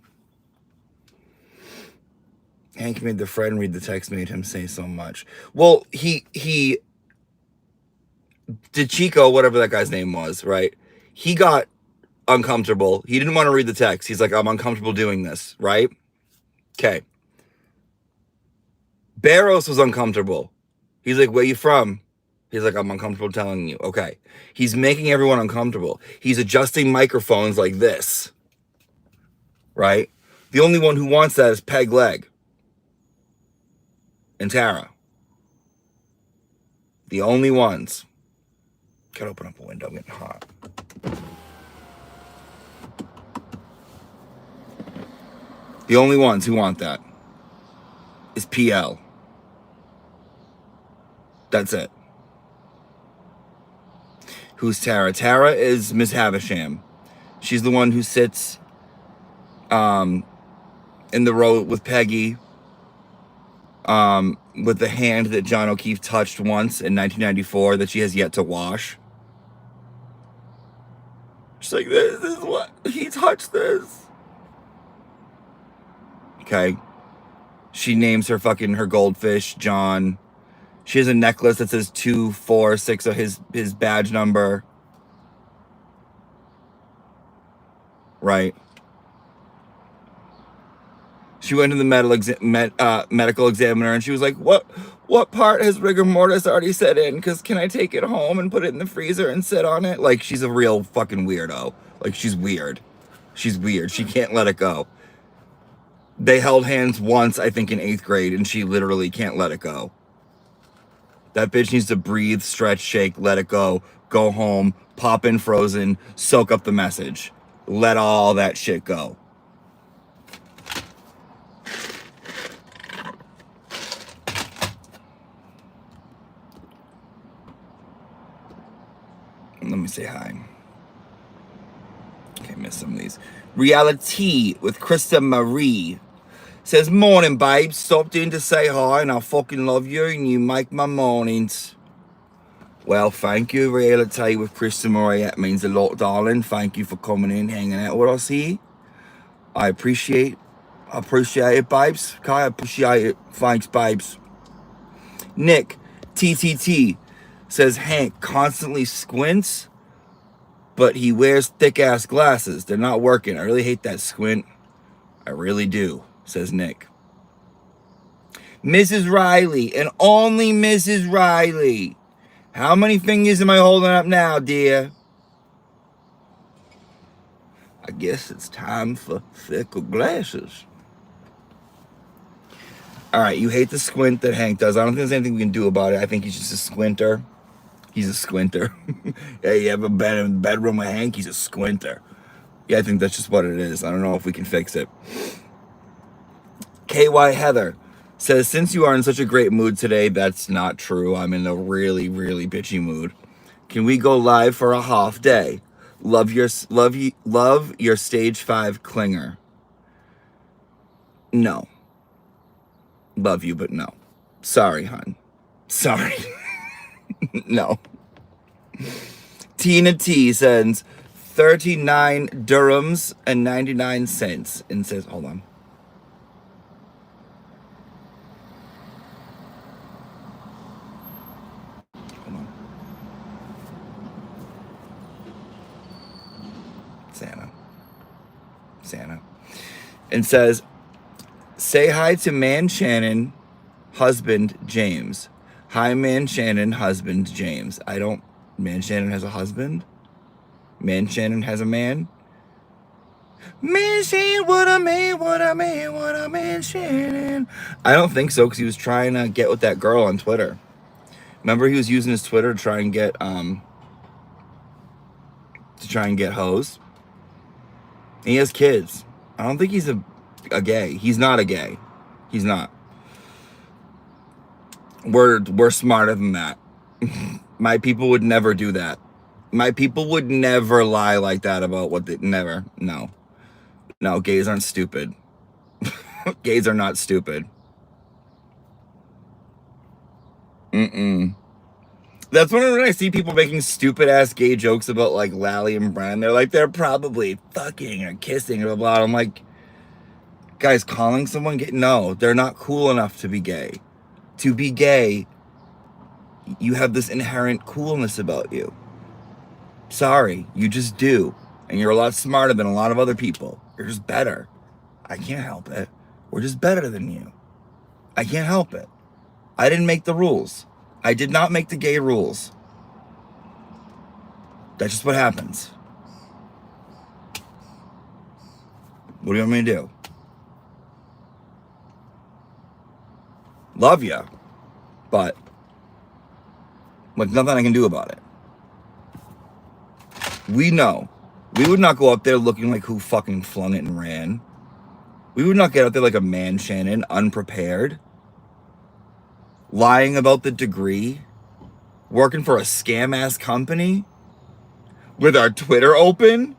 Hank made the friend read the text, made him say so much. Well, he did Chico, whatever that guy's name was, right? He got uncomfortable. He didn't want to read the text. He's like, I'm uncomfortable doing this, right? Okay. Barros was uncomfortable. He's like, where you from? He's like, I'm uncomfortable telling you. Okay. He's making everyone uncomfortable. He's adjusting microphones like this, right? The only one who wants that is Peg Leg and Tara. The only ones. Gotta open up a window, I'm getting hot. The only ones who want that is PL. That's it. Who's Tara? Tara is Miss Havisham. She's the one who sits in the row with Peggy with the hand that John O'Keefe touched once in 1994 that she has yet to wash. She's like, this is what he touched this. Okay. She names her goldfish John. She has a necklace that says 246 of his badge number. Right. She went to the medical examiner and she was like, what part has rigor mortis already set in? Because can I take it home and put it in the freezer and sit on it? Like, she's a real fucking weirdo. Like, she's weird. She's weird. She can't let it go. They held hands once, I think, in 8th grade, and she literally can't let it go. That bitch needs to breathe, stretch, shake, let it go home, pop in Frozen, soak up the message. Let all that shit go. Let me say hi. Okay, miss some of these. Reality with Krista Marie says, morning, babe. Stopped in to say hi, and I fucking love you, and you make my mornings. Well, thank you, Reality with Krista Marie. That means a lot, darling. Thank you for coming in, hanging out with us here. I appreciate it, babes. Okay, I appreciate it. Thanks, babes. Nick, TTT, says Hank constantly squints, but he wears thick-ass glasses. They're not working. I really hate that squint. I really do, says Nick. Mrs. Riley, and only Mrs. Riley. How many fingers am I holding up now, dear? I guess it's time for thicker glasses. All right, you hate the squint that Hank does. I don't think there's anything we can do about it. I think he's just a squinter. He's a squinter. Yeah, you ever been in the bedroom with Hank? He's a squinter. Yeah, I think that's just what it is. I don't know if we can fix it. KY Heather says, since you are in such a great mood today, that's not true. I'm in a really, really bitchy mood. Can we go live for a half day? Love your stage 5 clinger. No. Love you, but no. Sorry, hon. Sorry. No. Tina T sends 39 dirhams and 99 cents and says, hold on. Santa, and says, say hi to man Shannon, husband James. Hi, man Shannon, husband James. Man Shannon has a husband? Man Shannon has a man? Man Shannon, what a man Shannon. I don't think so, because he was trying to get with that girl on Twitter. Remember, he was using his Twitter to try and get hoes. And he has kids. I don't think he's a gay. He's not a gay. He's not. We're smarter than that. My people would never do that. My people would never lie like that about what they never. No, gays aren't stupid. Gays are not stupid. That's when I see people making stupid ass gay jokes about like Lally and Bren. They're like, they're probably fucking or kissing or blah blah. I'm like, guys, calling someone gay? No, they're not cool enough to be gay. To be gay, you have this inherent coolness about you. Sorry, you just do. And you're a lot smarter than a lot of other people. You're just better. I can't help it. We're just better than you. I can't help it. I didn't make the rules. I did not make the gay rules. That's just what happens. What do you want me to do? Love ya, but like nothing I can do about it. We know. We would not go up there looking like who fucking flung it and ran. We would not get up there like a man Shannon, unprepared. Lying about the degree. Working for a scam-ass company. With our Twitter open.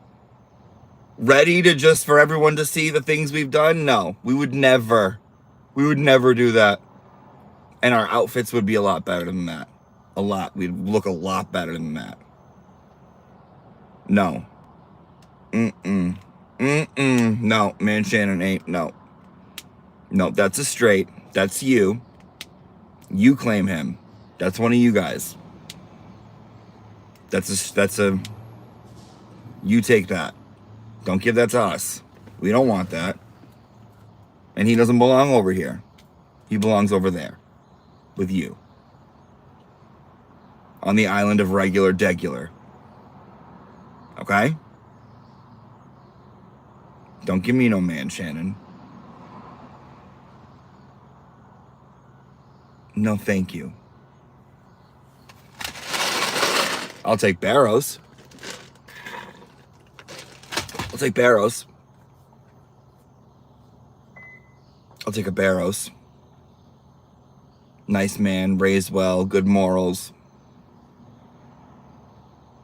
Ready to just for everyone to see the things we've done? No, we would never. We would never do that. And our outfits would be a lot better than that. A lot. We'd look a lot better than that. No. No, man Shannon ain't. No, that's a straight. That's you. You claim him. That's one of you guys. That's a. You take that. Don't give that to us. We don't want that. And he doesn't belong over here. He belongs over there. With you. On the island of regular degular. Okay? Don't give me no man, Shannon. No, thank you. I'll take Barrows. I'll take Barrows. I'll take a Barrows. Nice man, raised well, good morals.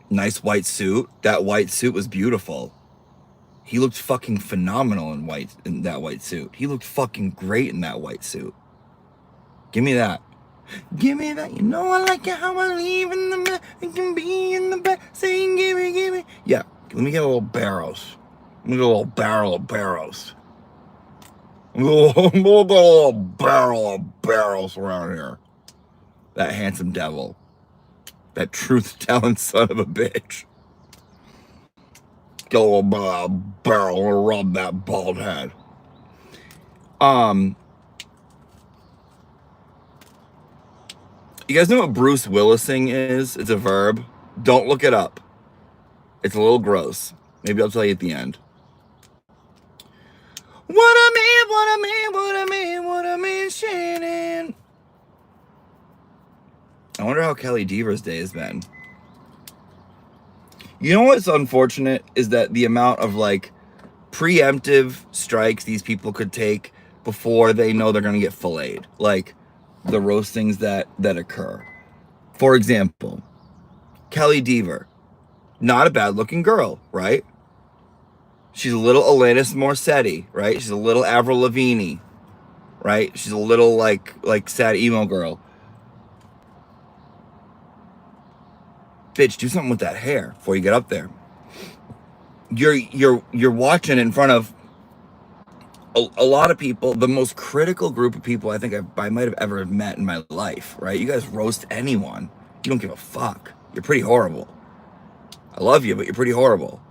Nice white suit. That white suit was beautiful. He looked fucking phenomenal in that white suit. He looked fucking great in that white suit. Give me that. Give me that. You know I like it how I leave in the back. I can be in the back saying give me. Yeah, let me get a little Barrows. Let me get a little barrel of Barrows. We'll get a little barrel of Barrows around here. That handsome devil. That truth-telling son of a bitch. Get a little barrel and rub that bald head. You guys know what Bruce Willising is? It's a verb. Don't look it up. It's a little gross. Maybe I'll tell you at the end. What a man, Shannon. I wonder how Kelly Deaver's day has been. You know what's unfortunate is that the amount of like preemptive strikes these people could take before they know they're going to get filleted. Like the roastings that occur. For example, Kelly Deaver. Not a bad looking girl, right? She's a little Alanis Morissette, right? She's a little Avril Lavigne, right? She's a little like sad emo girl. Bitch, do something with that hair before you get up there. You're watching in front of a lot of people, the most critical group of people I think I might have ever met in my life, right? You guys roast anyone. You don't give a fuck. You're pretty horrible. I love you, but you're pretty horrible.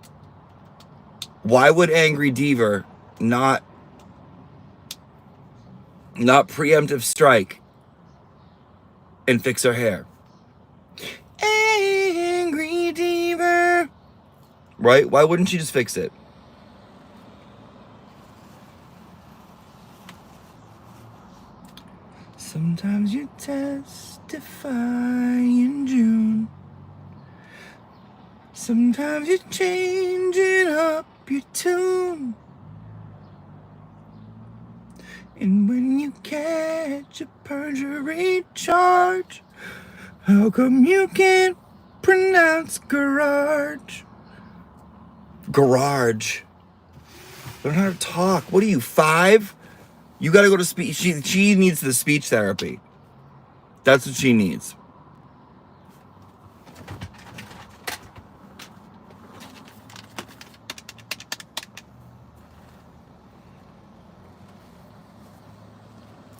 Why would Angry Deaver not preemptive strike and fix her hair? Angry Deaver. Right? Why wouldn't she just fix it? Sometimes you testify in June. Sometimes you're changing up your tune. And when you catch a perjury charge, how come you can't pronounce garage? Garage. Learn how to talk. What are you, 5? You gotta go to speech. She needs the speech therapy. That's what she needs.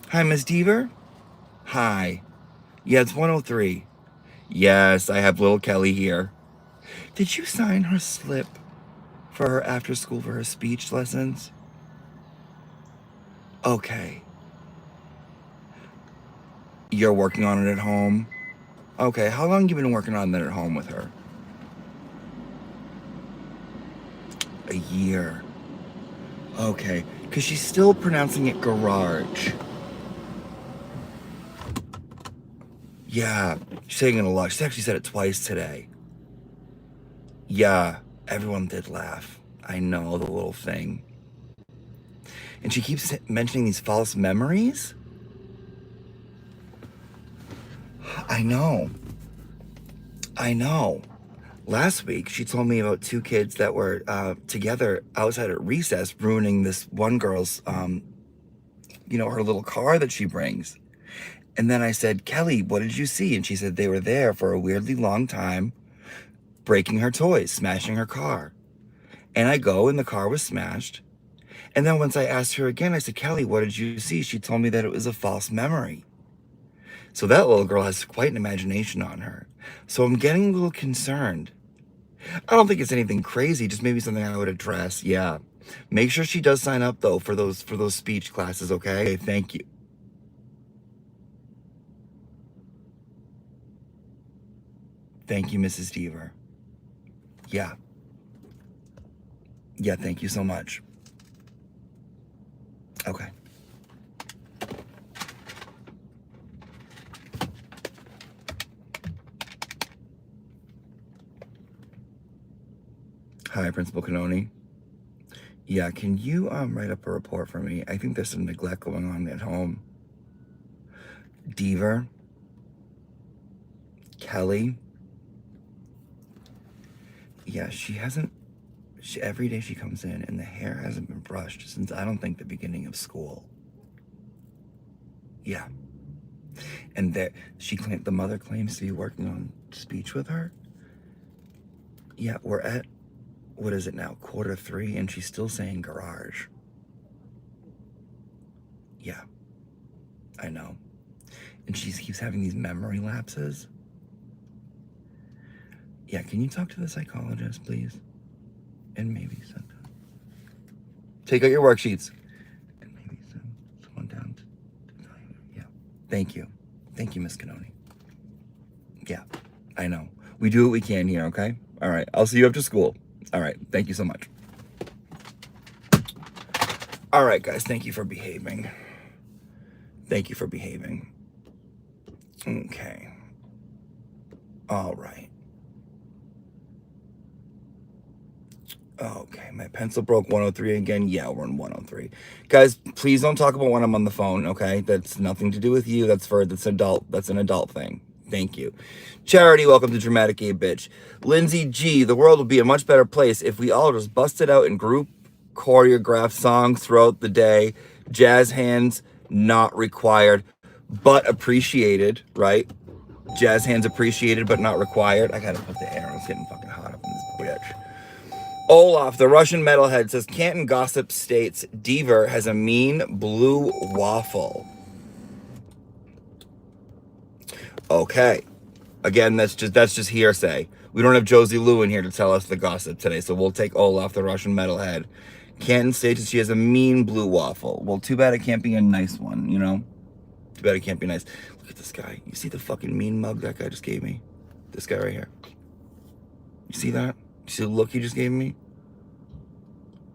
Hi, Miss Deaver. Hi. Yeah, it's 103. Yes, I have little Kelly here. Did you sign her slip for her after school for her speech lessons? Okay. You're working on it at home? Okay, how long have you been working on that at home with her? A year. Okay, because she's still pronouncing it garage. Yeah, she's saying it a lot. She's actually said it twice today. Yeah, everyone did laugh. I know, the little thing. And she keeps mentioning these false memories. I know. Last week, she told me about 2 kids that were together outside at recess, ruining this one girl's, her little car that she brings. And then I said, Kelly, what did you see? And she said they were there for a weirdly long time, breaking her toys, smashing her car. And I go, and the car was smashed. And then once I asked her again, I said, Kelly, what did you see? She told me that it was a false memory. So that little girl has quite an imagination on her. So I'm getting a little concerned. I don't think it's anything crazy, just maybe something I would address. Yeah. Make sure she does sign up though for those speech classes, okay? Thank you. Thank you, Mrs. Deaver. Yeah. Yeah, thank you so much. Okay. Hi, Principal Canoni. Yeah, can you write up a report for me? I think there's some neglect going on at home. Deaver. Kelly. Yeah, every day she comes in and the hair hasn't been brushed since I don't think the beginning of school. Yeah. And the mother claims to be working on speech with her. Yeah, we're at, what is it now, 2:45, and she's still saying garage. Yeah, I know. And she keeps having these memory lapses. Yeah, can you talk to the psychologist, please? And maybe take out your worksheets. And maybe send someone down to tell you. Yeah, thank you. Thank you, Miss Canoni. Yeah, I know. We do what we can here, okay? All right, I'll see you after school. All right, thank you so much. All right, guys, thank you for behaving. Thank you for behaving. Okay. All right. Okay, my pencil broke 103 again. Yeah, we're on 103. Guys, please don't talk about when I'm on the phone, okay? That's nothing to do with you. That's an adult thing. Thank you. Charity, welcome to Dramatic Abe Bitch. Lindsay G, the world would be a much better place if we all just busted out in group choreographed songs throughout the day. Jazz hands not required, but appreciated, right? Jazz hands appreciated, but not required. I gotta put the air on. It's getting fucking hot up in this bitch. Olaf, the Russian metalhead, says Canton Gossip states Deaver has a mean blue waffle. Okay. Again, that's just hearsay. We don't have Josie Lou in here to tell us the gossip today, so we'll take Olaf, the Russian metalhead. Canton states that she has a mean blue waffle. Well, too bad it can't be a nice one, you know? Too bad it can't be nice. Look at this guy. You see the fucking mean mug that guy just gave me? This guy right here. You see that? You see the look he just gave me?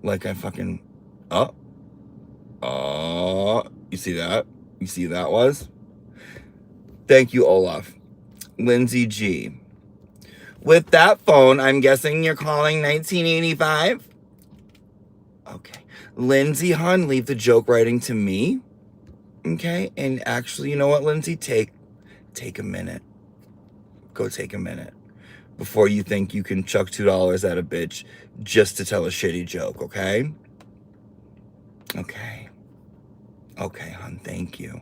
Like I fucking... You see that? You see that was? Thank you, Olaf. Lindsay G. With that phone, I'm guessing you're calling 1985? Okay. Lindsay Hun, leave the joke writing to me. Okay? And actually, you know what, Lindsay? Take a minute. Go take a minute. Before you think you can chuck $2 at a bitch just to tell a shitty joke, okay? Okay. Okay, hon, thank you.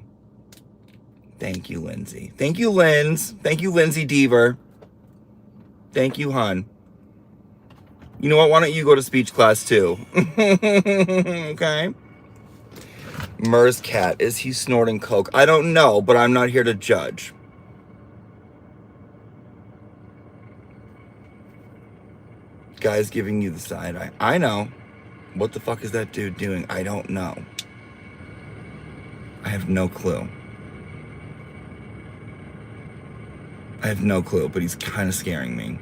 Thank you, Lindsay. Thank you, Linz. Thank you, Lindsay Deaver. Thank you, hon. You know what? Why don't you go to speech class, too? Okay? Murs cat, is he snorting coke? I don't know, but I'm not here to judge. Guy's giving you the side eye. I know. What the fuck is that dude doing? I don't know. I have no clue. I have no clue, but he's kind of scaring me.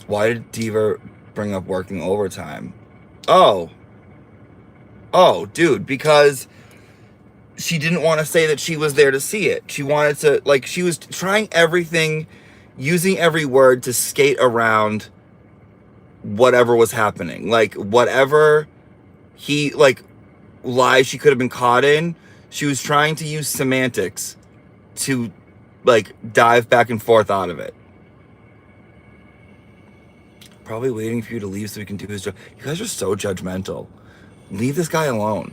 Why did Diva bring up working overtime? Oh, dude, because she didn't want to say that she was there to see it. She wanted to, like, she was trying everything, using every word to skate around whatever was happening. Like, whatever lies she could have been caught in, she was trying to use semantics to, like, dive back and forth out of it. Probably waiting for you to leave so he can do his job. You guys are so judgmental. Leave this guy alone.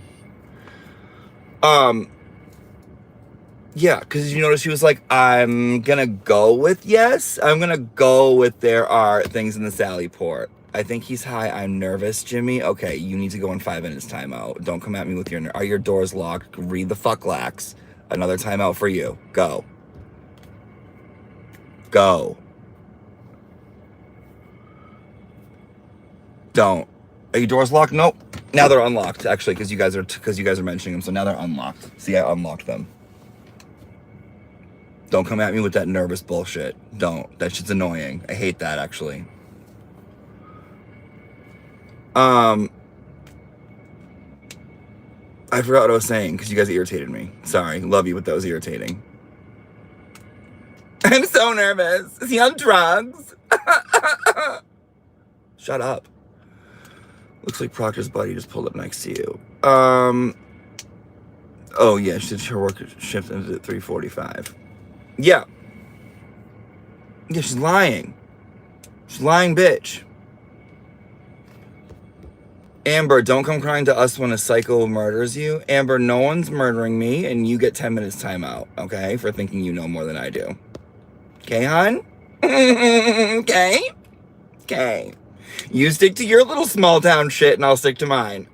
Yeah, because you notice she was like, I'm gonna go with yes. I'm gonna go with there are things in the Sally port. I think he's high. I'm nervous, Jimmy. Okay, you need to go in 5 minutes timeout. Don't come at me with are your doors locked? Read the fuck lax. Another timeout for you. Go. Go. Don't. Are your doors locked? Nope. Now they're unlocked, actually, because you guys are mentioning them. So now they're unlocked. See, I unlocked them. Don't come at me with that nervous bullshit. Don't. That shit's annoying. I hate that, actually. I forgot what I was saying because you guys irritated me. Sorry. Love you, but that was irritating. I'm so nervous. Is he on drugs? Shut up. Looks like Proctor's buddy just pulled up next to you. Oh, yeah, her work shift ended at 3:45. Yeah. Yeah, she's lying. She's a lying bitch. Amber, don't come crying to us when a psycho murders you. Amber, no one's murdering me, and you get 10 minutes timeout, okay? For thinking you know more than I do. Okay, hon? Okay? Okay. You stick to your little small town shit, and I'll stick to mine.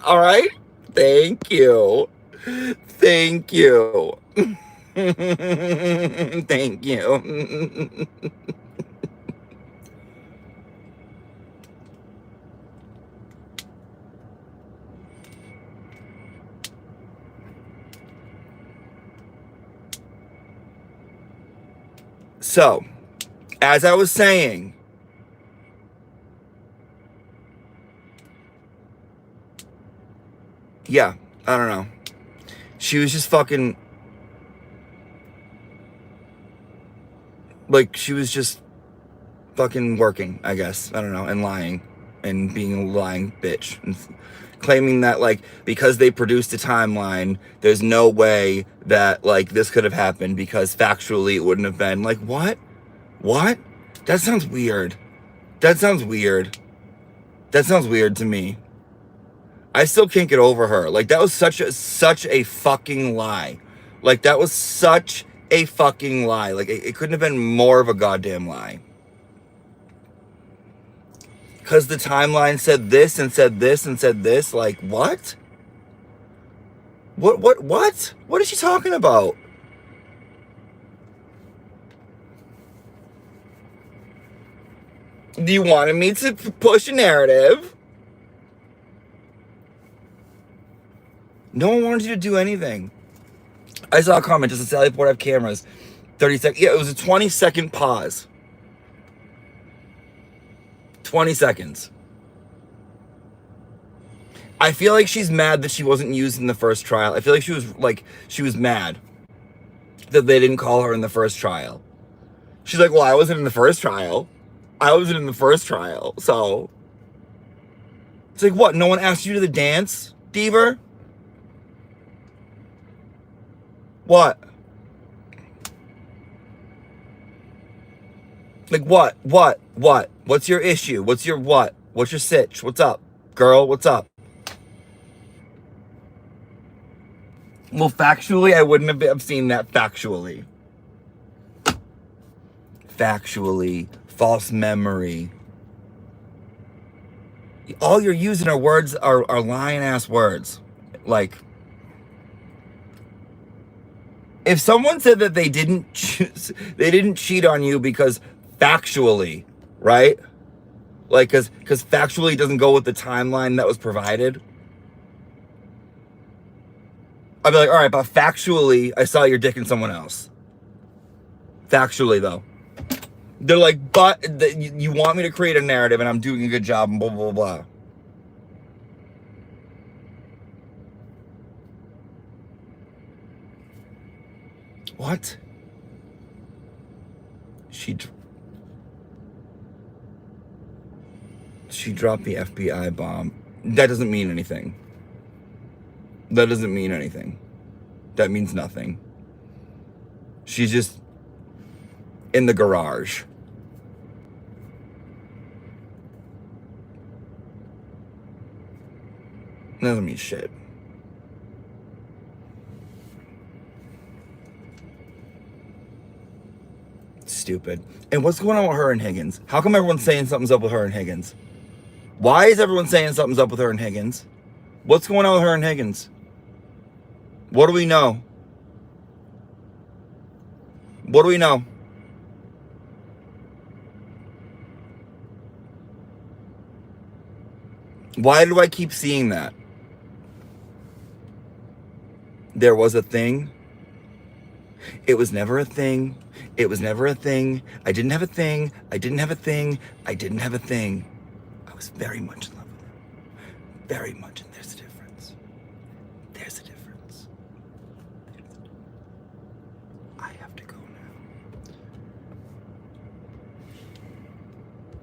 All right? Thank you. Thank you. Thank you. So, as I was saying, yeah, I don't know. She was just fucking, like, she was just fucking working, I guess. I don't know, and lying, and being a lying bitch, and claiming that, like, because they produced a timeline, there's no way that, like, this could have happened because factually it wouldn't have been. Like, what? What? That sounds weird. That sounds weird. That sounds weird to me. I still can't get over her. Like, that was such a fucking lie. Like, that was such a fucking lie. Like, it couldn't have been more of a goddamn lie. Because the timeline said this and said this and said this. Like, what? What? What is she talking about? You wanted me to push a narrative. No one wanted you to do anything. I saw a comment, just a Sally Port have cameras. 30 seconds. Yeah, it was a 20-second pause. 20 seconds. I feel like she's mad that she wasn't used in the first trial. I feel like she was mad that they didn't call her in the first trial. She's like, well, I wasn't in the first trial. So it's like, what? No one asked you to the dance, Deaver? What? Like, what? What's your issue? What's your what? What's your sitch? What's up? Girl, what's up? Well, factually, I wouldn't have seen that factually. False memory. All you're using are words, are lying ass words. Like, if someone said that they didn't cheat on you because factually, right? Like, because factually doesn't go with the timeline that was provided. I'd be like, all right, but factually, I saw your dick in someone else. Factually, though. They're like, but you want me to create a narrative and I'm doing a good job and blah, blah, blah. What? She dropped the FBI bomb. That doesn't mean anything. That means nothing. She's just in the garage. Doesn't mean shit. Stupid. And what's going on with her and Higgins? How come everyone's saying something's up with her and Higgins? Why is everyone saying something's up with her and Higgins? What's going on with her and Higgins? What do we know? What do we know? Why do I keep seeing that? There was a thing. It was never a thing. It was never a thing. I didn't have a thing. I didn't have a thing. I didn't have a thing. I was very much in love with her. Very much. And there's a difference. There's a difference. I have to go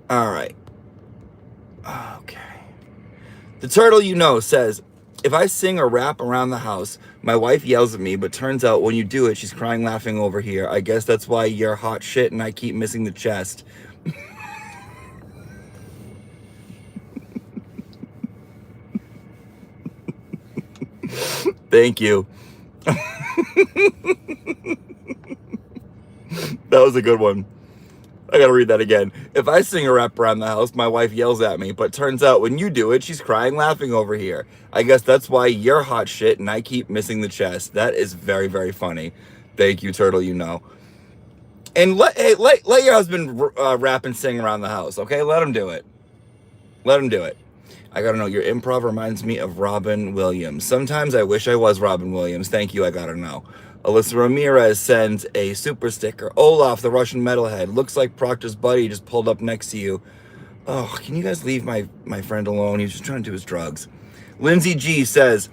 now. All right. Okay. The turtle you know says, if I sing or rap around the house, my wife yells at me, but turns out when you do it, she's crying laughing over here. I guess that's why you're hot shit and I keep missing the chest. Thank you. That was a good one. I gotta read that again. If I sing or rap around the house, my wife yells at me, but turns out when you do it, she's crying laughing over here. I guess that's why you're hot shit and I keep missing the chest. That is very, very funny. Thank you, turtle, you know. And let your husband rap and sing around the house, okay? Let him do it. Let him do it. I gotta know, your improv reminds me of Robin Williams. Sometimes I wish I was Robin Williams. Thank you, I gotta know. Alyssa Ramirez sends a super sticker. Olaf, the Russian metalhead. Looks like Proctor's buddy just pulled up next to you. Oh, can you guys leave my friend alone? He was just trying to do his drugs. Lindsay G says,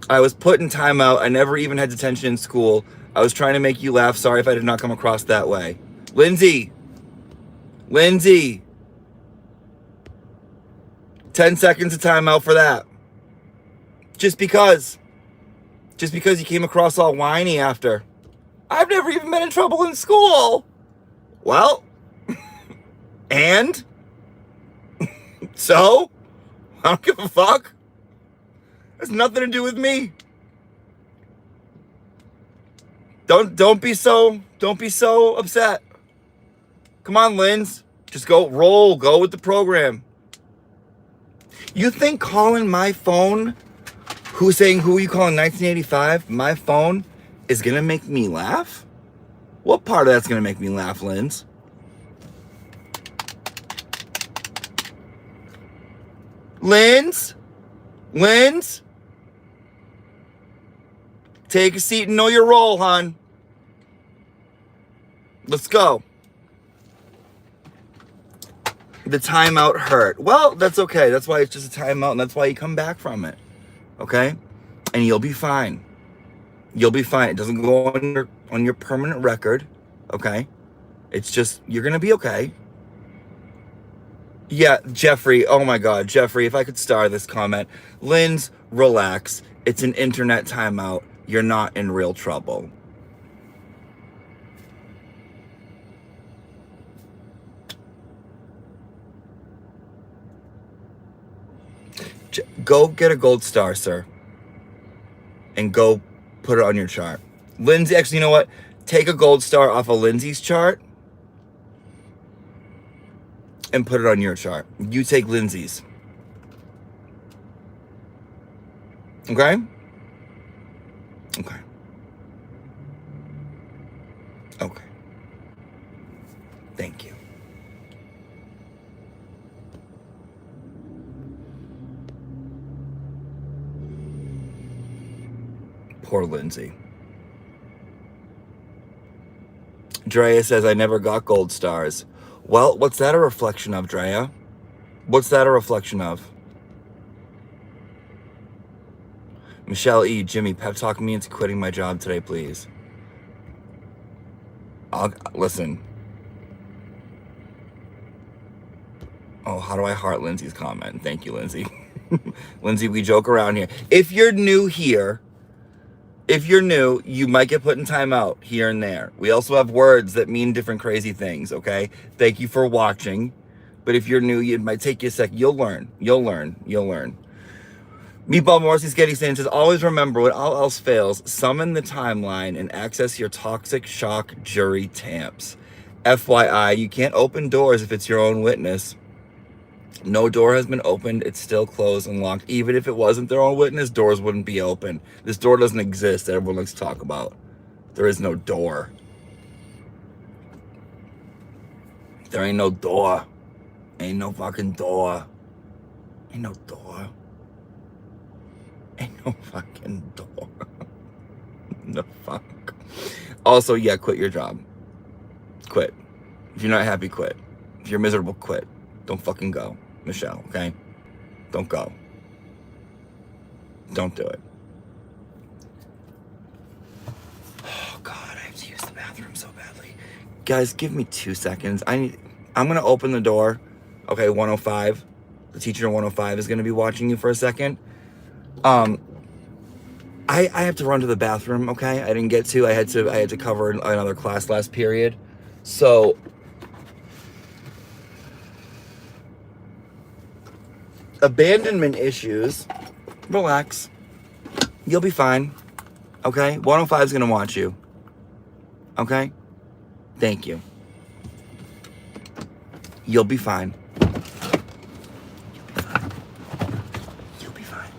I was put in timeout. I never even had detention in school. I was trying to make you laugh. Sorry if I did not come across that way. Lindsay. 10 seconds of timeout for that. Just because you came across all whiny after. I've never even been in trouble in school. Well, and? So? I don't give a fuck. Has nothing to do with me. Don't be so upset. Come on, Linz. Just go with the program. You think calling my phone, who are you calling 1985, my phone, is gonna make me laugh? What part of that's gonna make me laugh, Linz? Linz? Linz? Take a seat and know your role, hon. Let's go. The timeout hurt. Well, that's okay. That's why it's just a timeout, and that's why you come back from it. Okay? And you'll be fine. You'll be fine. It doesn't go on your permanent record. Okay? It's just, you're going to be okay. Yeah, Jeffrey. Oh my God. Jeffrey, if I could star this comment. Linz, relax. It's an internet timeout. You're not in real trouble. Go get a gold star, sir. And go put it on your chart. Lindsay, actually, you know what? Take a gold star off of Lindsay's chart and put it on your chart. You take Lindsay's. Okay? Okay. Okay. Thank you. Poor Lindsay. Drea says, I never got gold stars. Well, what's that a reflection of, Drea? What's that a reflection of? Michelle E. Jimmy, pep talk me into quitting my job today, please. Listen. Oh, how do I heart Lindsay's comment? Thank you, Lindsay. Lindsay, we joke around here. If you're new here, you might get put in timeout here and there. We also have words that mean different crazy things, okay? Thank you for watching. But if you're new, it might take you a sec. You'll learn. Meatball Morrissey Getty says, always remember, when all else fails, summon the timeline and access your toxic shock jury tamps. FYI, you can't open doors if it's your own witness. No door has been opened. It's still closed and locked. Even if it wasn't their own witness, doors wouldn't be open. This door doesn't exist that everyone likes to talk about. There is no door. There ain't no door. Ain't no fucking door. Ain't no door. Ain't no fucking door. No fuck. Also, yeah, quit your job. Quit. If you're not happy, quit. If you're miserable, quit. Don't fucking go. Michelle, okay? Don't go. Don't do it. Oh, God, I have to use the bathroom so badly. Guys, give me 2 seconds. I'm going to open the door. Okay, 105. The teacher in 105 is going to be watching you for a second. I have to run to the bathroom, okay? I didn't get to. I had to cover another class last period. So abandonment issues. Relax. You'll be fine. Okay? 105 is going to watch you. Okay? Thank you. You'll be fine. You'll be fine.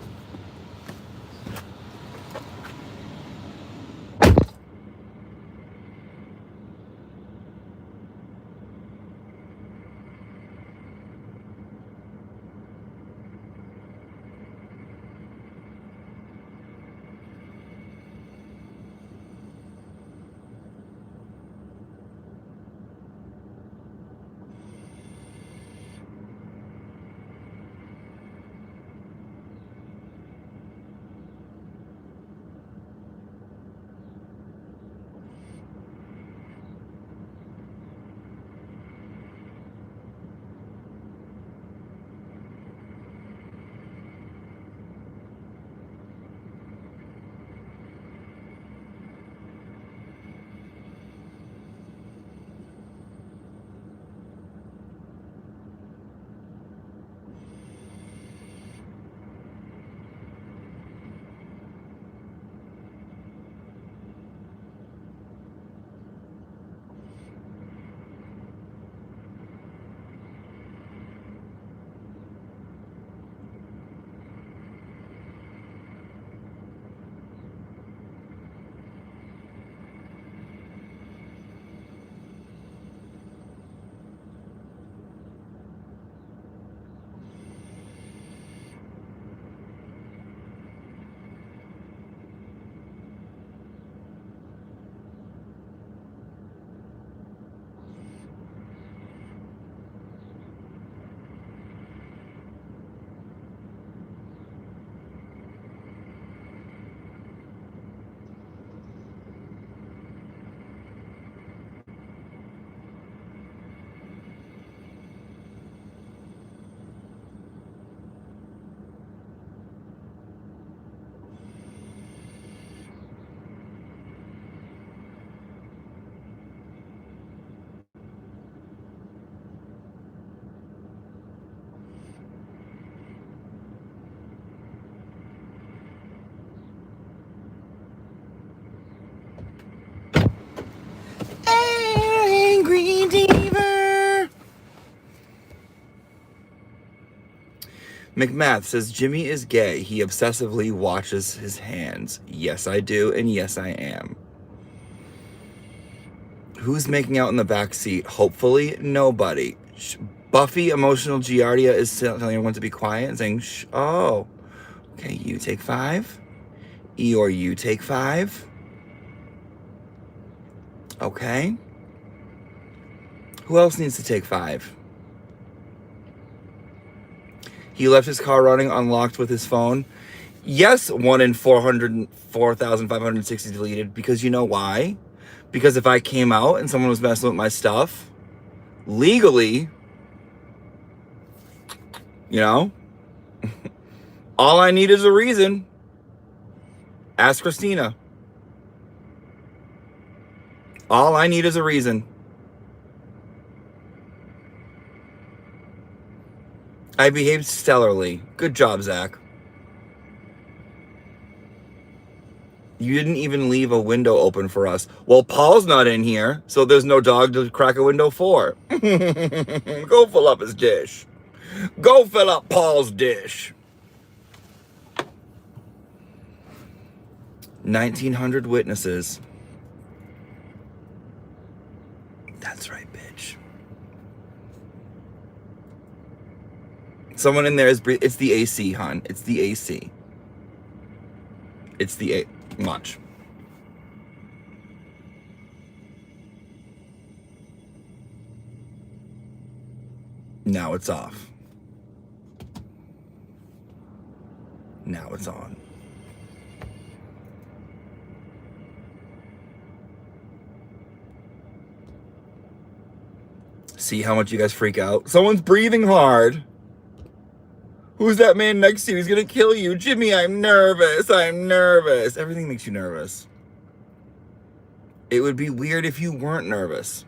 McMath says, Jimmy is gay. He obsessively watches his hands. Yes, I do, and yes, I am. Who's making out in the back seat? Hopefully, nobody. Buffy Emotional Giardia is telling everyone to be quiet and saying, shh, oh, okay, you take 5. Eeyore, you take 5. Okay. Who else needs to take 5? He left his car running unlocked with his phone. Yes, 1 in 404,560 deleted. Because you know why? Because if I came out and someone was messing with my stuff, legally, you know, all I need is a reason. Ask Christina. All I need is a reason. I behaved stellarly. Good job, Zach. You didn't even leave a window open for us. Well, Paul's not in here, so there's no dog to crack a window for. Go fill up his dish. Go fill up Paul's dish. 1,900 witnesses. That's right, bitch. Someone in there is breathing. It's the AC, hon. It's the AC. It's the A. Watch. Now it's off. Now it's on. See how much you guys freak out? Someone's breathing hard. Who's that man next to you? He's gonna kill you. Jimmy, I'm nervous. I'm nervous. Everything makes you nervous. It would be weird if you weren't nervous.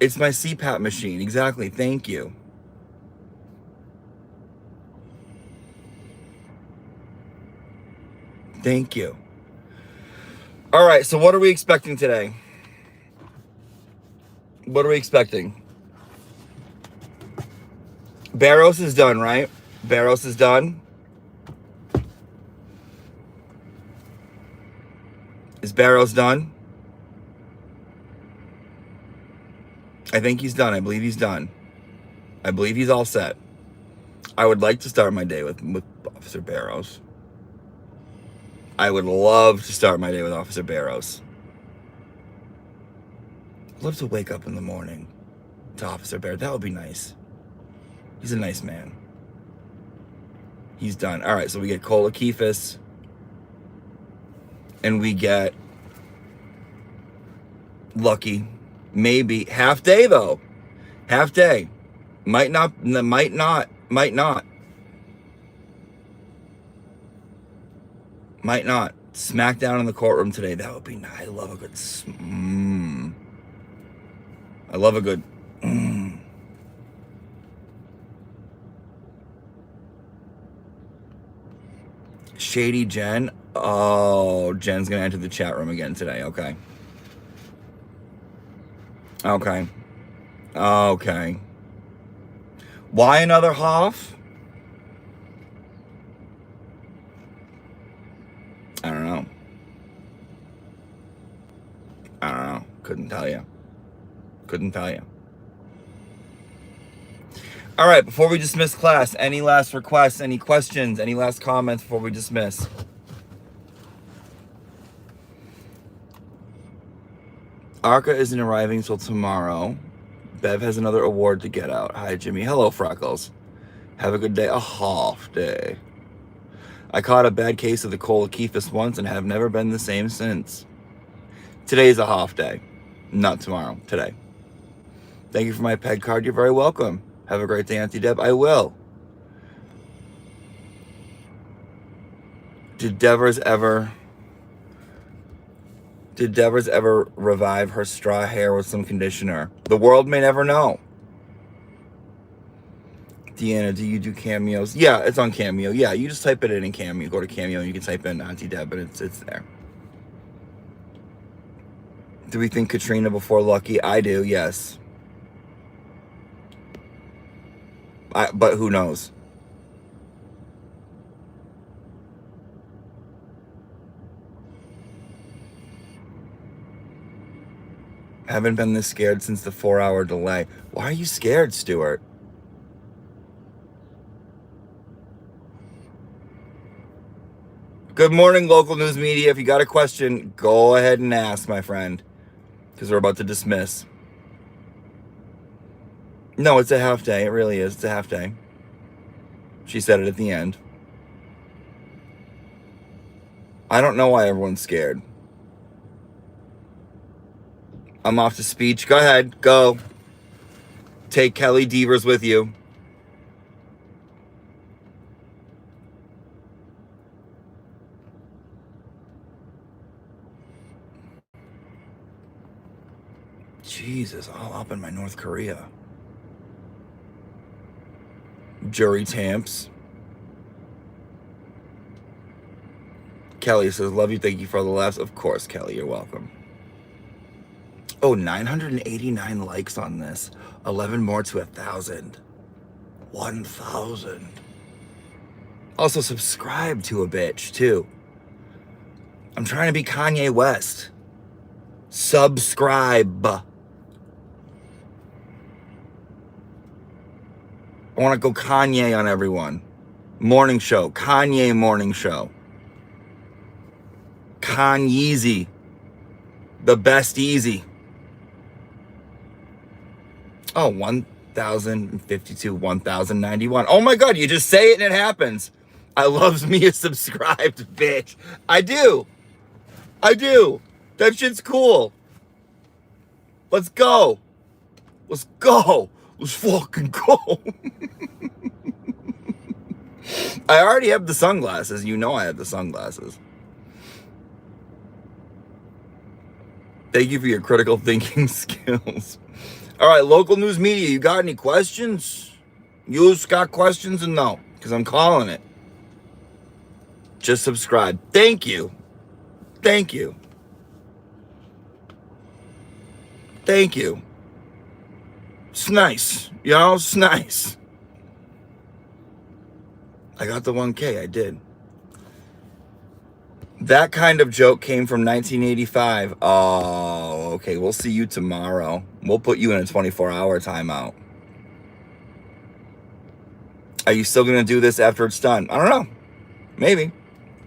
It's my CPAP machine. Exactly. Thank you. Thank you. All right, so what are we expecting today? What are we expecting? Barros is done, right? Barros is done. Is Barros done? I think he's done. I believe he's done. I believe he's all set. I would like to start my day with Officer Barros. I would love to start my day with Officer Barros. I'd love to wake up in the morning to Officer Barros. That would be nice. He's a nice man. He's done. All right, so we get Kola Keefus. And we get Lucky. Maybe. Half day, though. Half day. Might not. Might not. Might not. Might not. Smackdown in the courtroom today. That would be nice. I love a good... I love a good... Shady Jen. Oh, Jen's going to enter the chat room again today. Okay. Okay. Okay. Why another Hoff? I don't know. I don't know. Couldn't tell you. Couldn't tell you. All right, before we dismiss class, any last requests, any questions, any last comments before we dismiss? Arca isn't arriving until tomorrow. Bev has another award to get out. Hi, Jimmy. Hello, Freckles. Have a good day. A half day. I caught a bad case of the Kola Keefus once and have never been the same since. Today's a half day. Not tomorrow. Today. Thank you for my peg card. You're very welcome. Have a great day, Auntie Deb. I will. Did Devers ever revive her straw hair with some conditioner? The world may never know. Deanna, do you do cameos? Yeah, it's on Cameo. Yeah, you just type it in Cameo. Go to Cameo and you can type in Auntie Deb, but it's there. Do we think Katrina before Lucky? I do, yes. But who knows? Haven't been this scared since the 4-hour delay. Why are you scared, Stuart? Good morning, local news media. If you got a question, go ahead and ask, my friend, because we're about to dismiss. No, it's a half day. It really is. It's a half day. She said it at the end. I don't know why everyone's scared. I'm off to speech. Go ahead. Go. Take Kelly Devers with you. Jesus, all up in my North Korea. Jury tamps. Kelly says, love you, thank you for all the laughs. Of course, Kelly, you're welcome. Oh, 989 likes on this. 11 more to 1,000. 1,000. Also, subscribe to a bitch, too. I'm trying to be Kanye West. Subscribe. I want to go Kanye on everyone. Morning show. Kanye morning show. Kanyeezy. The best easy. Oh, 1,052, 1,091. Oh my God, you just say it and it happens. I loves me a subscribed bitch. I do. That shit's cool. Let's go. Let's fucking go. I already have the sunglasses. You know I have the sunglasses. Thank you for your critical thinking skills. All right, local news media, you got any questions? You got questions and no, because I'm calling it. Just subscribe. Thank you. Thank you. Thank you. It's nice. You know, it's nice. I got the 1K. I did. That kind of joke came from 1985. Oh, okay. We'll see you tomorrow. We'll put you in a 24-hour timeout. Are you still going to do this after it's done? I don't know. Maybe.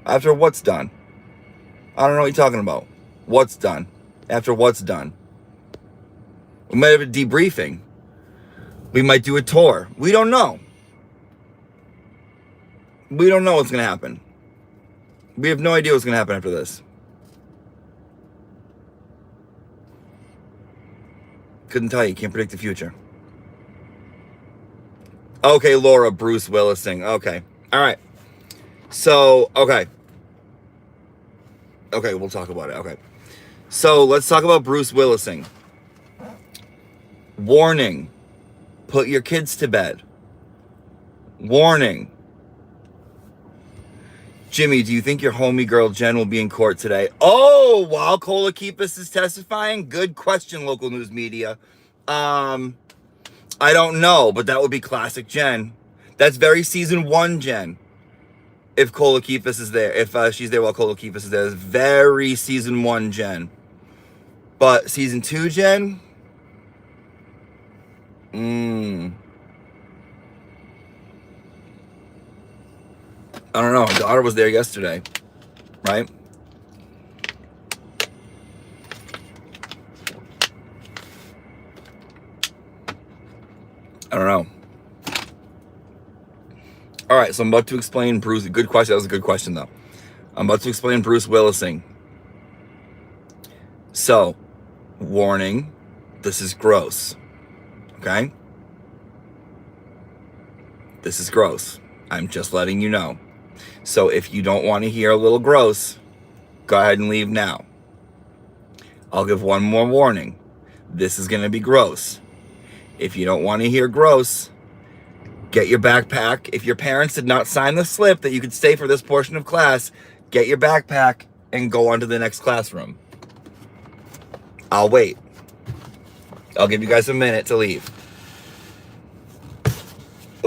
After what's done? I don't know what you're talking about. What's done? After what's done? We might have a debriefing. We might do a tour. We don't know. We don't know what's going to happen. We have no idea what's going to happen after this. Couldn't tell you. Can't predict the future. Okay, Laura, Bruce Willising. Okay. All right. So, okay. Okay, we'll talk about it. Okay. So, let's talk about Bruce Willising. Warning. Put your kids to bed. Warning. Jimmy, do you think your homie girl Jen will be in court today? Oh, while Kolakipis is testifying? Good question, local news media. I don't know, but that would be classic Jen. That's very season 1 Jen. If Kolakipis is there, if she's there while Kolakipis is there, it's very season 1 Jen. But season 2 Jen? I don't know. My daughter was there yesterday, right? I don't know. All right, so I'm about to explain Bruce. Good question. That was a good question, though. I'm about to explain Bruce Willising. So, warning, this is gross. Okay? This is gross. I'm just letting you know. So if you don't want to hear a little gross, go ahead and leave now. I'll give one more warning. This is going to be gross. If you don't want to hear gross, get your backpack. If your parents did not sign the slip that you could stay for this portion of class, get your backpack and go on to the next classroom. I'll wait. I'll give you guys a minute to leave.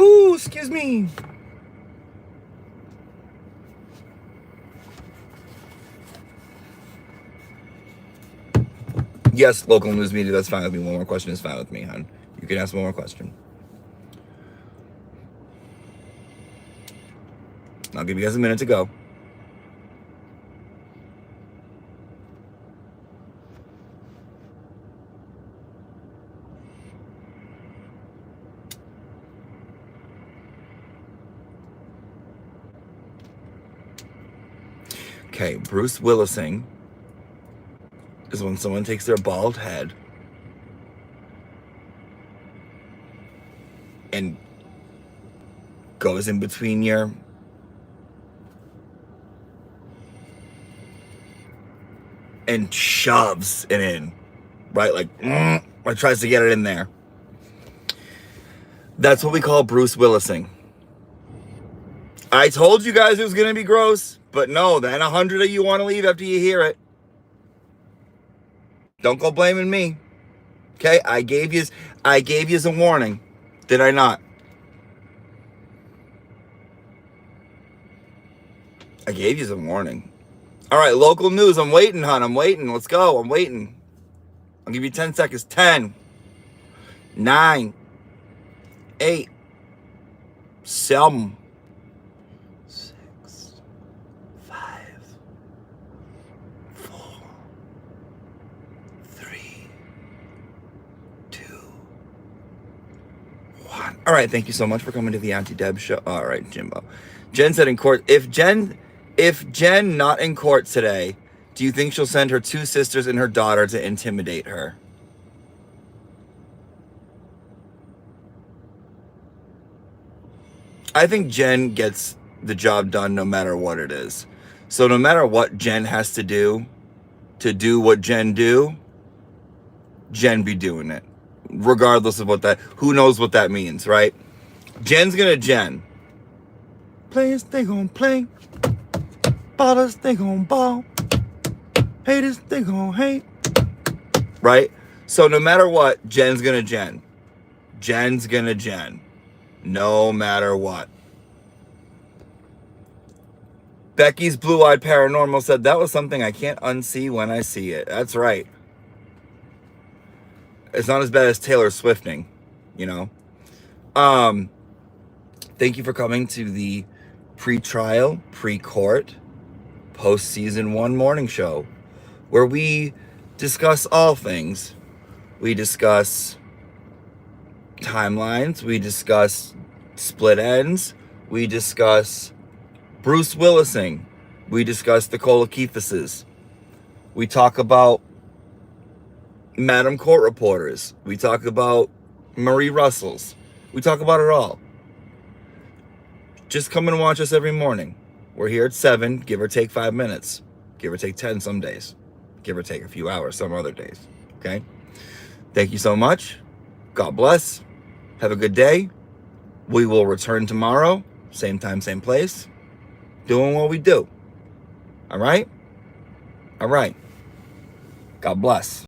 Ooh, excuse me. Yes, local news media, that's fine with me. One more question is fine with me, hon. You can ask one more question. I'll give you guys a minute to go. Okay, Bruce Willising is when someone takes their bald head and goes in between your and shoves it in, right? Like, or tries to get it in there. That's what we call Bruce Willising. I told you guys it was gonna be gross, but no, then 100 of you want to leave after you hear it. Don't go blaming me. Okay, I gave you a warning. Did I not? I gave you some warning. All right, local news. I'm waiting, hon. I'm waiting. Let's go. I'm waiting. I'll give you 10 seconds. 10, 9, 8, 7, 6, 5, 4, 3, 2, 1. All right, thank you so much for coming to the Auntie Deb show. All right, Jimbo. Jen said in court, if Jen not in court today, do you think she'll send her 2 sisters and her daughter to intimidate her? I think Jen gets the job done no matter what it is. So no matter what Jen has to do what Jen do, Jen be doing it. Regardless of what that, who knows what that means, right? Jen's gonna Jen. Players, they gon' play. Ballers, they gon' ball. Haters, they gon' hate. Right? So no matter what, Jen's gonna Jen. Jen's gonna Jen. No matter what. Becky's Blue-Eyed Paranormal said, that was something I can't unsee when I see it. That's right. It's not as bad as Taylor Swifting, you know? Thank you for coming to the pre-trial, pre-court, post-season 1 morning show, where we discuss all things. We discuss timelines. We discuss split ends. We discuss Bruce Willising. We discuss the Kolokithuses. We talk about Madam Court Reporters. We talk about Marie Russells. We talk about it all. Just come and watch us every morning. We're here at 7, give or take 5 minutes. Give or take 10 some days. Give or take a few hours some other days. Okay? Thank you so much. God bless. Have a good day. We will return tomorrow. Same time, same place. Doing what we do. All right? All right. God bless.